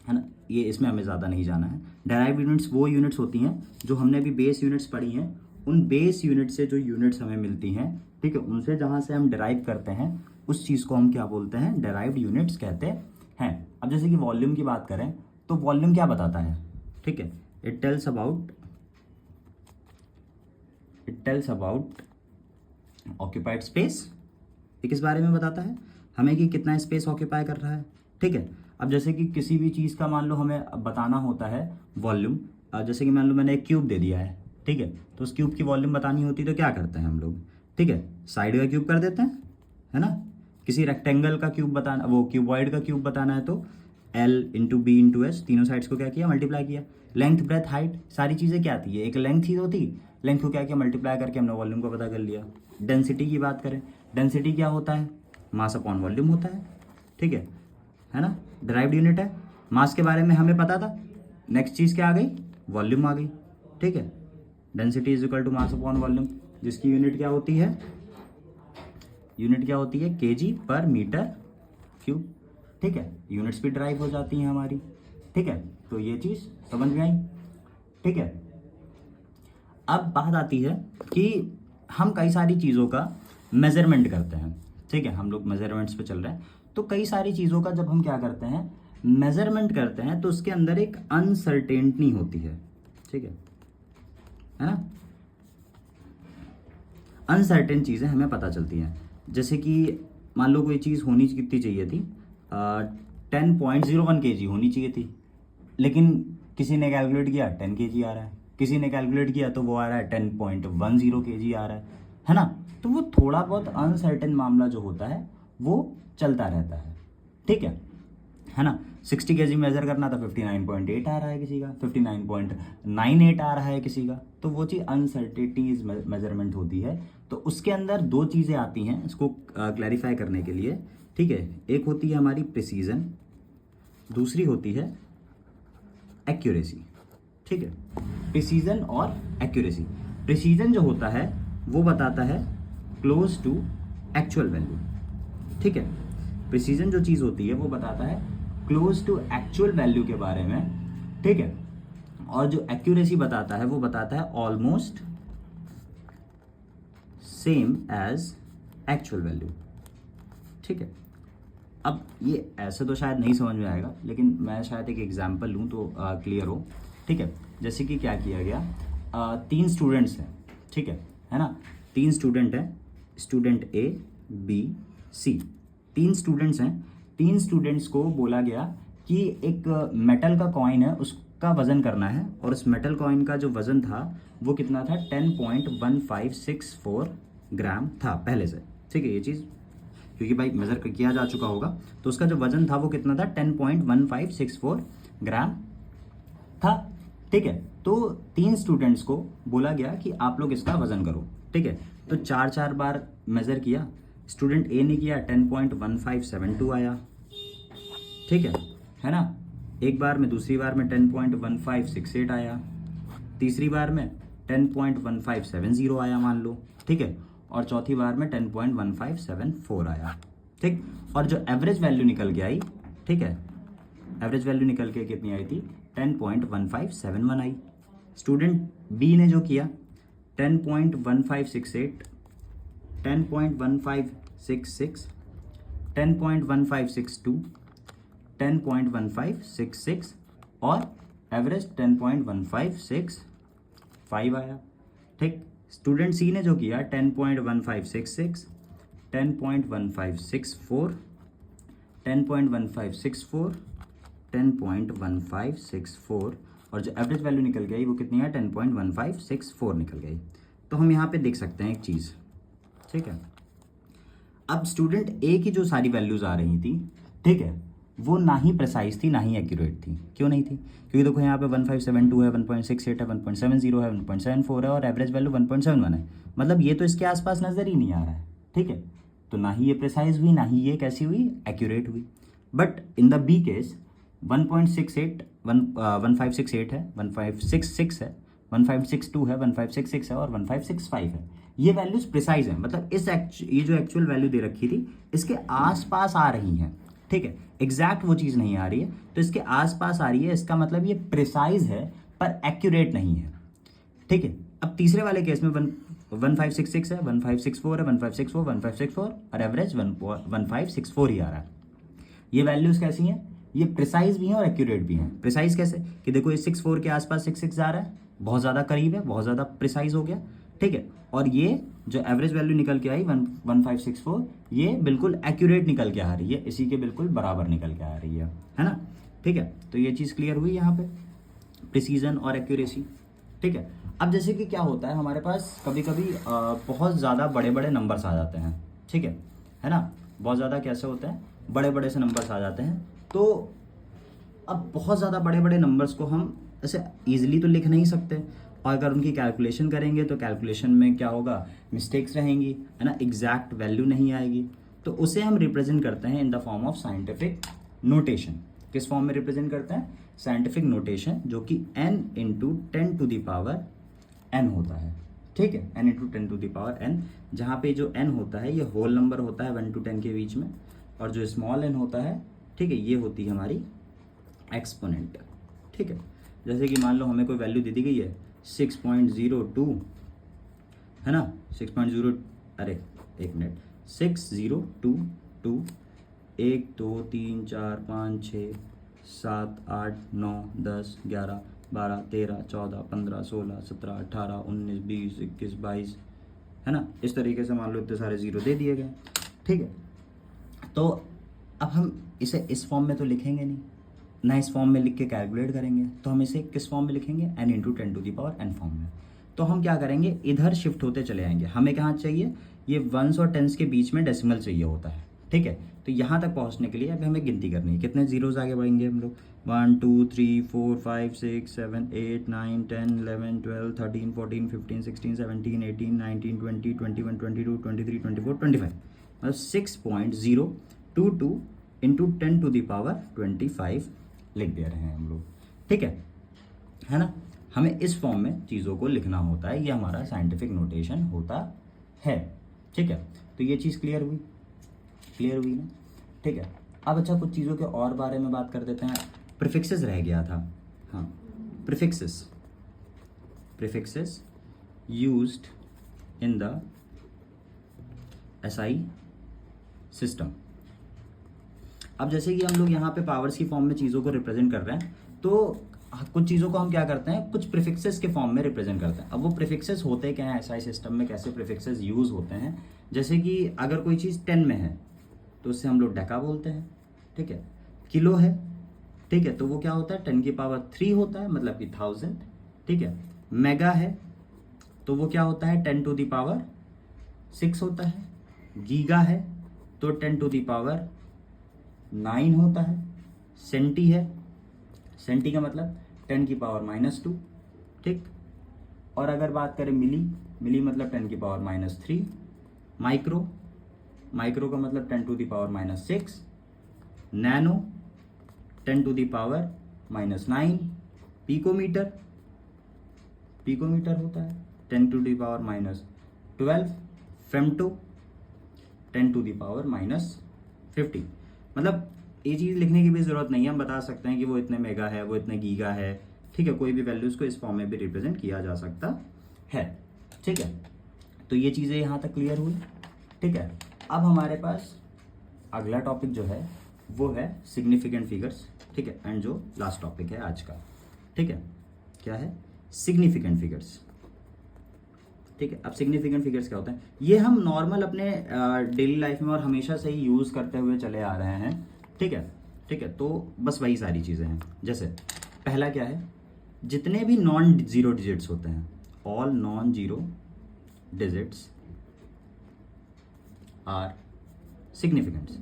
ना, ये इसमें हमें ज़्यादा नहीं जाना है। डेराइव्ड यूनिट्स वो यूनिट्स होती हैं जो हमने अभी बेस यूनिट्स पढ़ी हैं, उन बेस यूनिट से जो यूनिट्स हमें मिलती हैं, ठीक है, उनसे जहाँ से हम डेराइव करते हैं, उस चीज़ को हम क्या बोलते हैं, डेराइव्ड यूनिट्स कहते हैं। अब जैसे कि वॉल्यूम की बात करें तो वॉल्यूम क्या बताता है, ठीक है, it tells about occupied space. ये किस बारे में बताता है हमें, कि कितना स्पेस ऑक्यूपाई कर रहा है। ठीक है, अब जैसे कि किसी भी चीज़ का मान लो हमें बताना होता है वॉल्यूम, जैसे कि मान लो मैंने एक क्यूब दे दिया है, ठीक है, तो उस क्यूब की वॉल्यूम बतानी होती तो क्या करते हैं हम लोग, ठीक है, साइड का क्यूब कर देते हैं, है ना। किसी रेक्टेंगल का क्यूब बताना, वो क्यूबॉइड का क्यूब बताना है तो L into B into S, तीनों साइड्स को क्या किया, मल्टीप्लाई किया। लेंथ, ब्रेथ, हाइट, सारी चीज़ें क्या आती है, एक लेंथ ही होती, लेंथ को क्या किया, मल्टीप्लाई करके हमने वॉल्यूम को पता कर लिया। डेंसिटी की बात करें, डेंसिटी क्या होता है, मास अपॉन वॉल्यूम होता है। ठीक है ना, डिराइव्ड यूनिट है। मास के बारे में हमें पता था, नेक्स्ट चीज़ क्या आ गई, वॉल्यूम आ गई। ठीक है, density is equal to mass upon volume, जिसकी यूनिट क्या होती है, केजी पर मीटर क्यूब। ठीक है, यूनिट्स भी ड्राइव हो जाती हैं हमारी। ठीक है, तो ये चीज़ समझ में आई। ठीक है, अब बात आती है कि हम कई सारी चीज़ों का मेजरमेंट करते हैं। ठीक है, हम लोग मेजरमेंट्स पे चल रहे हैं, तो कई सारी चीज़ों का जब हम क्या करते हैं, मेजरमेंट करते हैं, तो उसके अंदर एक अनसर्टेनिटी होती है। ठीक है ना, अनसर्टेन चीज़ें हमें पता चलती हैं। जैसे कि मान लो कोई चीज़ होनी कितनी चाहिए थी, 10.01 kg होनी चाहिए थी, लेकिन किसी ने कैलकुलेट किया 10 kg आ रहा है, किसी ने कैलकुलेट किया तो वो आ रहा है 10.10 kg आ रहा है ना। तो वो थोड़ा बहुत अनसर्टेन मामला जो होता है वो चलता रहता है। ठीक है ना, 60 kg मेज़र करना था, 59.8 आ रहा है किसी का, 59.98 आ रहा है किसी का, तो वो चीज़ अनसर्टेनिटीज मेजरमेंट होती है। तो उसके अंदर दो चीज़ें आती हैं इसको क्लैरिफाई करने के लिए। ठीक है, एक होती है हमारी प्रिसीजन, दूसरी होती है एक्यूरेसी। ठीक है, प्रिसीजन और एक्यूरेसी। प्रिसीजन जो होता है वो बताता है क्लोज टू एक्चुअल वैल्यू। ठीक है, प्रिसीजन जो चीज़ होती है वो बताता है क्लोज टू एक्चुअल वैल्यू के बारे में। ठीक है, और जो एक्यूरेसी बताता है वो बताता है almost same as actual value. ठीक है, अब ये ऐसे तो शायद नहीं समझ में आएगा, लेकिन मैं शायद एक एग्जांपल लूँ तो क्लियर हो। ठीक है, जैसे कि क्या किया गया, 3 स्टूडेंट्स हैं। ठीक है ना, 3 स्टूडेंट हैं, student A, B, C, 3 students हैं। 3 स्टूडेंट्स को बोला गया कि एक मेटल का कॉइन है, उसका वज़न करना है, और उस मेटल कॉइन का जो वज़न था वो कितना था, 10.1564 ग्राम था पहले से। ठीक है, ये चीज़ क्योंकि भाई मेज़र किया जा चुका होगा, तो उसका जो वज़न था वो कितना था, 10.1564 ग्राम था। ठीक है, तो 3 स्टूडेंट्स को बोला गया कि आप लोग इसका वज़न करो। ठीक है, तो 4 बार मेज़र किया, स्टूडेंट A ने किया, 10.1572 आया। ठीक है ना, एक बार में, दूसरी बार में 10.1568 आया, तीसरी बार में 10.1570 आया मान लो, ठीक है, और चौथी बार में 10.1574 आया, ठीक। और जो एवरेज वैल्यू निकल के आई, ठीक है, एवरेज वैल्यू निकल के कितनी आई थी, 10.1571 आई। स्टूडेंट बी ने जो किया 10.1568, 10.1566, 10.1562, 10.1566 और एवरेज 10.1565 आया, ठीक। स्टूडेंट सी ने जो किया 10.1566, 10.1564, 10.1564, 10.1564 और जो एवरेज वैल्यू निकल गई वो कितनी है, 10.1564 निकल गई। तो हम यहाँ पे देख सकते हैं एक चीज़, ठीक है। अब स्टूडेंट ए की जो सारी वैल्यूज़ आ रही थी, ठीक है, वो ना ही प्रिसाइज थी ना ही एक्यूरेट थी। क्यों नहीं थी? क्योंकि देखो यहाँ पे 1572 है, 1.68 है, 1.70 है, 1.74 है और एवरेज वैल्यू 1.71 है। मतलब ये तो इसके आसपास नज़र ही नहीं आ रहा है, ठीक है। तो ना ही ये प्रिसाइज हुई, ना ही ये कैसी हुई, एक्यूरेट हुई। But in the B case 1.68 1568 है, 1566 है, 1562 है, 1566 है और 1565 है। ये वैल्यूज प्रिसाइज है, मतलब ये जो एक्चुअल वैल्यू दे रखी थी इसके आसपास आ रही हैं, ठीक है। एग्जैक्ट वो चीज़ नहीं आ रही है, तो इसके आसपास आ रही है, इसका मतलब ये प्रिसाइज है पर एक्यूरेट नहीं है, ठीक है। अब तीसरे वाले केस में 1566 है, 1564 है, 1564, 1564 और एवरेज 1564 ही आ रहा है। ये वैल्यूज कैसी हैं, ये प्रिसाइज भी हैं और एक्यूरेट भी हैं। प्रिसाइज कैसे कि देखो ये 64 के आसपास 66 आ रहा है, बहुत ज़्यादा करीब है, बहुत ज़्यादा प्रिसाइज हो गया, ठीक है। और ये जो एवरेज वैल्यू निकल के आई 1564, ये बिल्कुल एक्यूरेट निकल के आ रही है, इसी के बिल्कुल बराबर निकल के आ रही है ना, ठीक है। तो ये चीज़ क्लियर हुई यहाँ पे, प्रिसीजन और एक्यूरेसी, ठीक है। अब जैसे कि क्या होता है हमारे पास कभी कभी बहुत ज़्यादा बड़े बड़े नंबर्स आ जाते हैं, ठीक है ना। बहुत ज़्यादा कैसे होते हैं, बड़े बड़े से नंबर्स आ जाते हैं। तो अब बहुत ज़्यादा बड़े बड़े नंबर्स को हम ऐसे ईजिली तो लिख नहीं सकते, और अगर उनकी कैलकुलेशन करेंगे तो कैलकुलेशन में क्या होगा, मिस्टेक्स रहेंगी, है ना, एग्जैक्ट वैल्यू नहीं आएगी। तो उसे हम रिप्रेजेंट करते हैं in the form of scientific notation. किस फॉर्म में रिप्रेजेंट करते हैं, साइंटिफिक नोटेशन, जो कि n into 10 to the power n होता है, ठीक है, n into 10 to the power n, जहाँ पे जो n होता है ये होल नंबर होता है 1 to 10 के बीच में, और जो स्मॉल n होता है, ठीक है, ये होती है हमारी एक्सपोनेंट, ठीक है। जैसे कि मान लो हमें कोई वैल्यू दे दी गई है 6.02, है ना, 6.0, अरे एक मिनट, 6022 1 2 3 4 5 6 7 8 9 10 11 12 13 14 15 16 17 18 19 20 21 22, है ना, इस तरीके से मान लो इतने सारे जीरो दे दिए गए, ठीक है। तो अब हम इसे इस फॉर्म में तो लिखेंगे नहीं ना, इस फॉर्म में लिख के कैलकुलेट करेंगे, तो हम इसे किस फॉर्म में लिखेंगे, n into 10 to the power n form में। तो हम क्या करेंगे, इधर शिफ्ट होते चले आएंगे। हमें कहाँ चाहिए, ये वंस और टेंस के बीच में डेसिमल चाहिए होता है, ठीक है। तो यहाँ तक पहुँचने के लिए अभी हमें गिनती करनी है, कितने जीरोज आगे बढ़ेंगे हम लोग, 1 2 3 4 5 6 7 8 9 10 11 12 13 14 15 16 17 18 19 20 21 22 23 24 25, मतलब 6.022 इंटू 10 टू द पावर 25 लिख दे रहे हैं हम लोग, ठीक है ना। हमें इस फॉर्म में चीज़ों को लिखना होता है, ये हमारा साइंटिफिक नोटेशन होता है, ठीक है। तो ये चीज़ क्लियर हुई ना, ठीक है। अब अच्छा कुछ चीज़ों के और बारे में बात कर देते हैं। प्रीफिक्सेस रह गया था, हाँ, prefixes used in the SI system. अब जैसे कि हम लोग यहाँ पे पावर्स की फॉर्म में चीज़ों को रिप्रेजेंट कर रहे हैं, तो कुछ चीज़ों को हम क्या करते हैं, कुछ प्रीफिक्सेस के फॉर्म में रिप्रेजेंट करते हैं। अब वो प्रीफिक्सेस होते क्या हैं SI सिस्टम में, कैसे प्रीफिक्सेस यूज़ होते हैं, जैसे कि अगर कोई चीज़ 10 में है तो उससे हम लोग डेका बोलते हैं, ठीक है। किलो है, ठीक है, तो वो क्या होता है, 10 की पावर 3 होता है, मतलब कि 1000, ठीक है। मेगा है तो वो क्या होता है, 10 टू द पावर 6 होता है। गीगा है तो 10 टू द पावर 9 होता है। सेंटी है, सेंटी का मतलब 10 की पावर -2, ठीक। और अगर बात करें मिली मतलब 10 की पावर -3। माइक्रो का मतलब 10 to the power -6। Nano 10 to the power -9। Picometer picometer होता है 10⁻⁻12, फेमटो 10⁻⁻50। मतलब ये चीज़ लिखने की भी ज़रूरत नहीं है, हम बता सकते हैं कि वो इतने मेगा है, वो इतने गीगा है, ठीक है। कोई भी वैल्यूज़ को इस फॉर्म में भी रिप्रेजेंट किया जा सकता है, ठीक है। तो ये चीज़ें यहाँ तक क्लियर हुई, ठीक है। अब हमारे पास अगला टॉपिक जो है वो है सिग्निफिकेंट फिगर्स, ठीक है। एंड जो लास्ट टॉपिक है आज का, ठीक है, क्या है, सिग्निफिकेंट फिगर्स, ठीक है। अब सिग्निफिकेंट फिगर्स क्या होते हैं, ये हम नॉर्मल अपने डेली लाइफ में और हमेशा से ही यूज़ करते हुए चले आ रहे हैं, ठीक है, ठीक है। तो बस वही सारी चीज़ें हैं। जैसे पहला क्या है, जितने भी नॉन जीरो डिजिट्स होते हैं, all non zero digits are significants.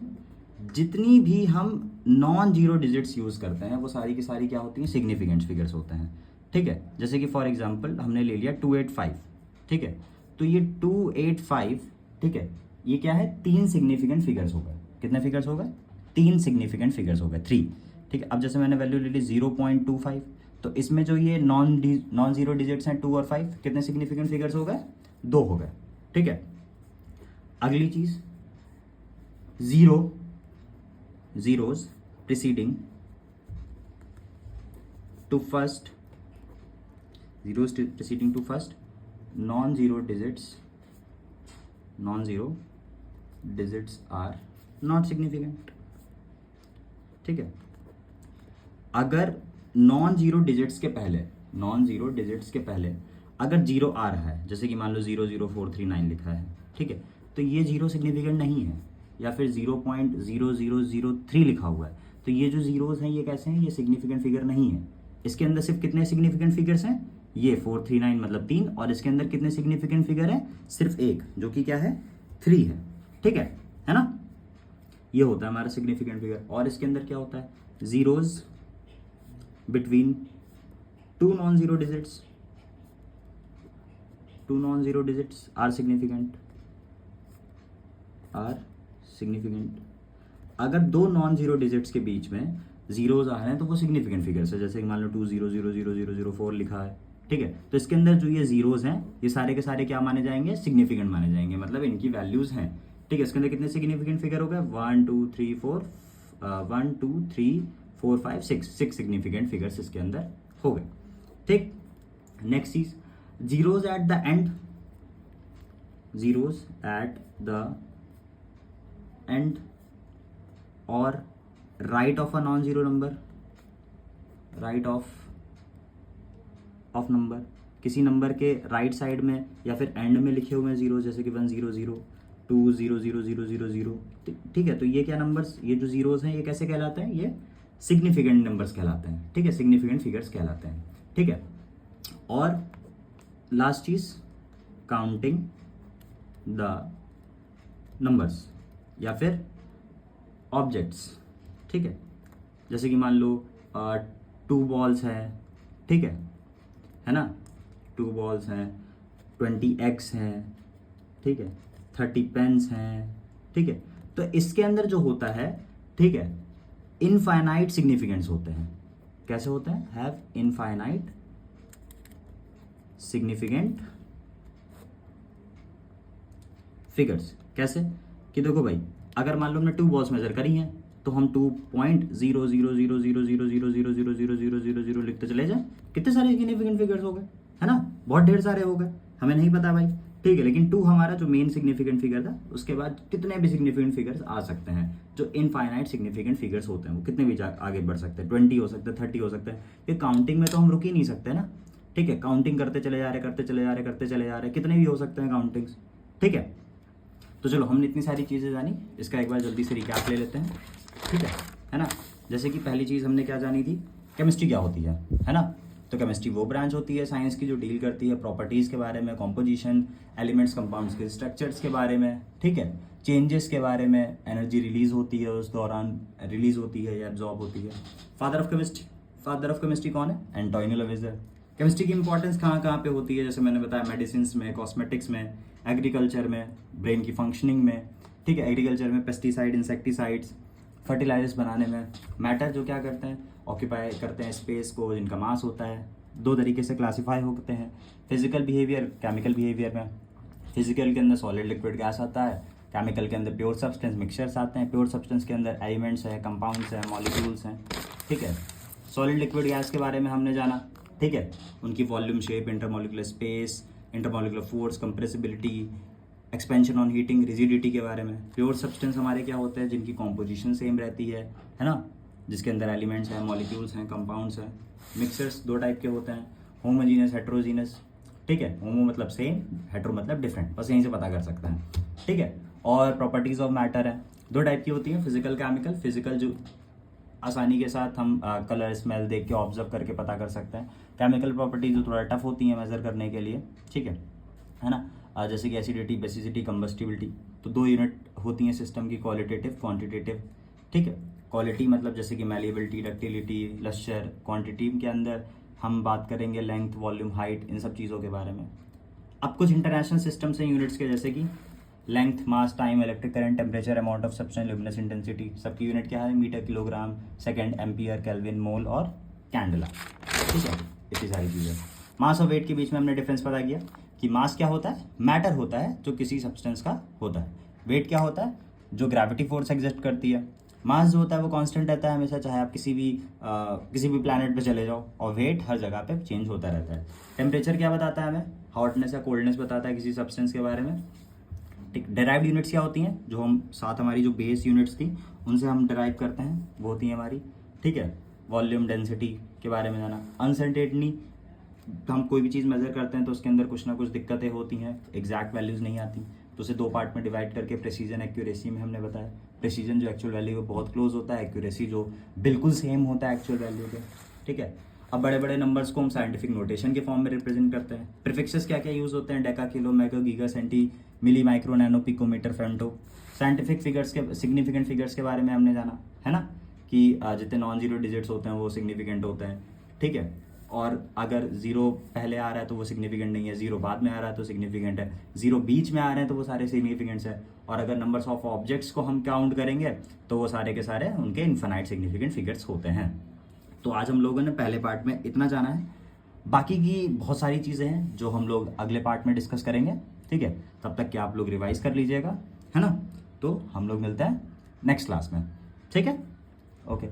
जितनी भी हम नॉन जीरो डिजिट्स यूज़ करते हैं वो सारी की सारी क्या होती हैं, सिग्निफिकेंट फिगर्स होते हैं, ठीक है। जैसे कि फॉर एग्जांपल हमने ले लिया 285, ठीक है। तो ये 285, ठीक है, ये क्या है, 3 सिग्निफिकेंट फिगर्स हो गए। कितने फिगर्स हो गए, 3 सिग्निफिकेंट फिगर्स हो गए, 3, ठीक है। अब जैसे मैंने वैल्यू ले ली 0.25, तो इसमें जो ये नॉन जीरो डिजिट्स हैं 2 और 5, कितने सिग्निफिकेंट फिगर्स हो गए, 2 हो गए, ठीक है। अगली चीज, zeros preceding to first, zeros preceding to first non-zero digits are not significant, ठीक है। अगर नॉन जीरो डिजिट्स के पहले अगर जीरो आ रहा है, जैसे कि मान लो 00439 लिखा है, ठीक है, तो ये जीरो सिग्निफिकेंट नहीं है। या फिर 0.0003 लिखा हुआ है, तो ये जो जीरोस हैं ये कैसे हैं, ये सिग्निफिकेंट फिगर नहीं है। इसके अंदर सिर्फ कितने सिग्निफिकेंट फिगर्स हैं, ये 439 मतलब 3, और इसके अंदर कितने सिग्निफिकेंट फिगर है, सिर्फ एक, जो कि क्या है, 3 है, ठीक है ना। ये होता है हमारा सिग्निफिकेंट फिगर। और इसके अंदर क्या होता है, zeros between 2 non zero digits are significant. अगर 2 नॉन जीरो डिजिट्स के बीच में जीरोज आ रहे हैं तो वो सिग्निफिकेंट फिगर्स है। जैसे मान लो 20000004 लिखा है, ठीक है, तो इसके अंदर जो ये जीरोज हैं ये सारे के सारे क्या माने जाएंगे, सिग्निफिकेंट माने जाएंगे, मतलब इनकी वैल्यूज हैं, ठीक है। इसके अंदर कितने सिग्निफिकेंट फिगर हो गए, 1 2 3 4 5 6 सिग्निफिकेंट फिगर्स इसके अंदर हो गए, ठीक। नेक्स्ट चीज, जीरोज एट द एंड और right of a non zero number, right of number, किसी नंबर के राइट साइड में या फिर एंड में लिखे हुए हैं जीरो, जैसे कि 100 2000000, ठीक है। तो ये क्या नंबर्स, ये जो जीरोज हैं ये कैसे कहलाते हैं, ये सिग्निफिकेंट नंबर्स कहलाते हैं, ठीक है, सिग्निफिकेंट फिगर्स कहलाते हैं, ठीक है। और लास्ट चीज, काउंटिंग द नंबर्स या फिर ऑब्जेक्ट्स, ठीक है। जैसे कि मान लो 2 बॉल्स हैं, ठीक है ना, 2 बॉल्स हैं, 20 eggs हैं, ठीक है, 30 पेन्स हैं, ठीक है। तो इसके अंदर जो होता है, ठीक है, इनफाइनाइट सिग्निफिकेंस होते हैं। कैसे होते हैं, हैव इनफाइनाइट सिग्निफिकेंट फिगर्स। कैसे कि देखो भाई, अगर मान लो हमने 2 बॉल्स मेजर करी हैं तो हम 2.0000000000000 लिखते चले जाएं, कितने सारे सिग्निफिकेंट फिगर्स हो गए, है ना, बहुत ढेर सारे हो गए, हमें नहीं पता भाई, ठीक है। लेकिन 2 हमारा जो मेन सिग्निफिकेंट फिगर था, उसके बाद कितने भी सिग्निफिकेंट फिगर्स आ सकते हैं। जो इनफाइनाइट सिग्निफिकेंट फिगर्स होते हैं वो कितने भी आगे बढ़ सकते हैं, 20 हो सकते हैं, 30 हो सकते हैं। ये काउंटिंग में तो हम रुक ही नहीं सकते ना, ठीक है, काउंटिंग करते चले जा रहे, कितने भी हो सकते हैं काउंटिंग्स, ठीक है। तो चलो हमने इतनी सारी चीज़ें जानी, इसका एक बार जल्दी से रिकैप ले लेते हैं, ठीक है ना। जैसे कि पहली चीज़ हमने क्या जानी थी, केमिस्ट्री क्या होती है ना। तो केमिस्ट्री वो ब्रांच होती है साइंस की जो डील करती है प्रॉपर्टीज़ के बारे में, कॉम्पोजिशन, एलिमेंट्स, कंपाउंड्स के स्ट्रक्चर्स के बारे में, ठीक है, चेंजेस के बारे में, एनर्जी रिलीज होती है उस दौरान, रिलीज होती है या एब्जॉर्ब होती है। फादर ऑफ केमिस्ट्री कौन है, एंटोनियो लवेज़र। केमिस्ट्री की इंपॉर्टेंस कहाँ कहाँ पे होती है, जैसे मैंने बताया, मेडिसिन में, कॉस्मेटिक्स में, एग्रीकल्चर में, ब्रेन की फंक्शनिंग में, ठीक है, एग्रीकल्चर में पेस्टिसाइड, इंसेक्टिसाइड्स, फर्टिलाइजर्स बनाने में। मैटर जो क्या करते हैं, ऑक्यूपाई करते हैं स्पेस को, जिनका मास होता है, दो तरीके से क्लासीफाई होते हैं, फिजिकल बिहेवियर, केमिकल बिहेवियर में। फिजिकल के अंदर सॉलिड लिक्विड गैस आता है, केमिकल के अंदर प्योर सब्सटेंस मिक्सचर्स आते हैं, प्योर सब्सटेंस के अंदर एलिमेंट्स हैं, कंपाउंड्स हैं, मॉलिक्यूल्स हैं, ठीक है। सॉलिड लिक्विड गैस के बारे में हमने जाना, ठीक है, उनकी volume, shape, intermolecular space, intermolecular force, compressibility, expansion on heating, rigidity के बारे में। प्योर सब्सटेंस हमारे क्या होते हैं, जिनकी कॉम्पोजिशन सेम रहती है ना, जिसके अंदर एलिमेंट्स हैं, मॉलिक्यूल्स हैं, कंपाउंड्स हैं। मिक्सचर्स दो टाइप के होते हैं, होमोजीनियस, हेट्रोजीनियस, ठीक है। होमो मतलब सेम, हेट्रो मतलब डिफरेंट, बस यहीं से पता कर सकते हैं, ठीक है। और प्रॉपर्टीज ऑफ मैटर है, दो टाइप की होती हैं, फिजिकल, केमिकल। फिजिकल जो आसानी के साथ हम कलर, स्मेल देख के ऑब्जर्व करके पता कर सकते हैं। केमिकल प्रॉपर्टीज जो थोड़ा टफ होती हैं मेजर करने के लिए, ठीक है ना। जैसे कि एसिडिटी, बेसिसिटी, कंबस्टिबिलिटी। तो दो यूनिट होती हैं सिस्टम की, क्वालिटेटिव, क्वांटिटेटिव, ठीक है। क्वालिटी मतलब जैसे कि मैलिएबिलिटी, डक्टिलिटी, लस्चर। क्वांटिटी के अंदर हम बात करेंगे लेंथ, वॉल्यूम, हाइट, इन सब चीज़ों के बारे में। अब कुछ इंटरनेशनल सिस्टम्स हैं यूनिट्स के, जैसे कि length, mass, time, electric current, temperature, amount of substance, luminous intensity. सबकी यूनिट क्या है, metre, kilogram, second, ampere, kelvin, mole और कैंडला, ठीक है। इतनी सारी चीज़ें। मास और वेट के बीच में हमने डिफरेंस पता किया कि मास क्या होता है, मैटर होता है जो किसी सब्सटेंस का होता है। वेट क्या होता है, जो ग्रेविटी फोर्स एग्जिस्ट करती है। मास जो होता है वो कांस्टेंट रहता है हमेशा, चाहे आप किसी भी प्लैनेट पे चले जाओ, और वेट हर जगह पे चेंज होता रहता है। टेम्परेचर क्या बताता है हमें, हॉटनेस या कोल्डनेस बताता है किसी सब्सटेंस के बारे में, ठीक। डेराइव्ड यूनिट्स क्या होती हैं, जो हम साथ हमारी जो बेस यूनिट्स थी उनसे हम डेराइव करते हैं, वो होती हैं हमारी, ठीक है। वॉल्यूम, डेंसिटी के बारे में जाना। अनसर्टेनिटी, हम कोई भी चीज़ मेजर करते हैं तो उसके अंदर कुछ ना कुछ दिक्कतें होती हैं, एग्जैक्ट वैल्यूज़ नहीं आती, तो उसे दो पार्ट में डिवाइड करके प्रेसीजन, एक्यूरेसी में हमने बताया। प्रेसीजन जो एक्चुअल वैल्यू के बहुत क्लोज होता है, एक्यूरेसी जो बिल्कुल सेम होता है एक्चुअल वैल्यू के, ठीक है। अब बड़े बड़े नंबर्स को हम साइंटिफिक नोटेशन के फॉर्म में रिप्रेजेंट करते हैं। प्रीफिक्सेस क्या क्या यूज़ होते हैं, deca, kilo, mega, giga, centi, milli, micro, nano, picometre, femto. Scientific figures के, सिग्निफिकेंट फिगर्स के बारे में हमने जाना, है ना, कि जितने नॉन जीरो डिजिट्स होते हैं वो सिग्निफिकेंट होते हैं, ठीक है। और अगर जीरो पहले आ रहा है तो वो सिग्निफिकेंट नहीं है, जीरो बाद में आ रहा है तो सिग्निफिकेंट है, जीरो बीच में आ रहे हैं तो वो सारे सिग्निफिकेंट्स है। और अगर नंबर्स ऑफ ऑब्जेक्ट्स को हम काउंट करेंगे तो वो सारे के सारे उनके इन्फिनाइट सिग्निफिकेंट फिगर्स होते हैं। तो आज हम लोगों ने पहले पार्ट में इतना जाना है, बाकी की बहुत सारी चीज़ें हैं जो हम लोग अगले पार्ट में डिस्कस करेंगे, ठीक है। तब तक कि आप लोग रिवाइज कर लीजिएगा, है ना। तो हम लोग मिलते हैं नेक्स्ट क्लास में, ठीक है, ओके।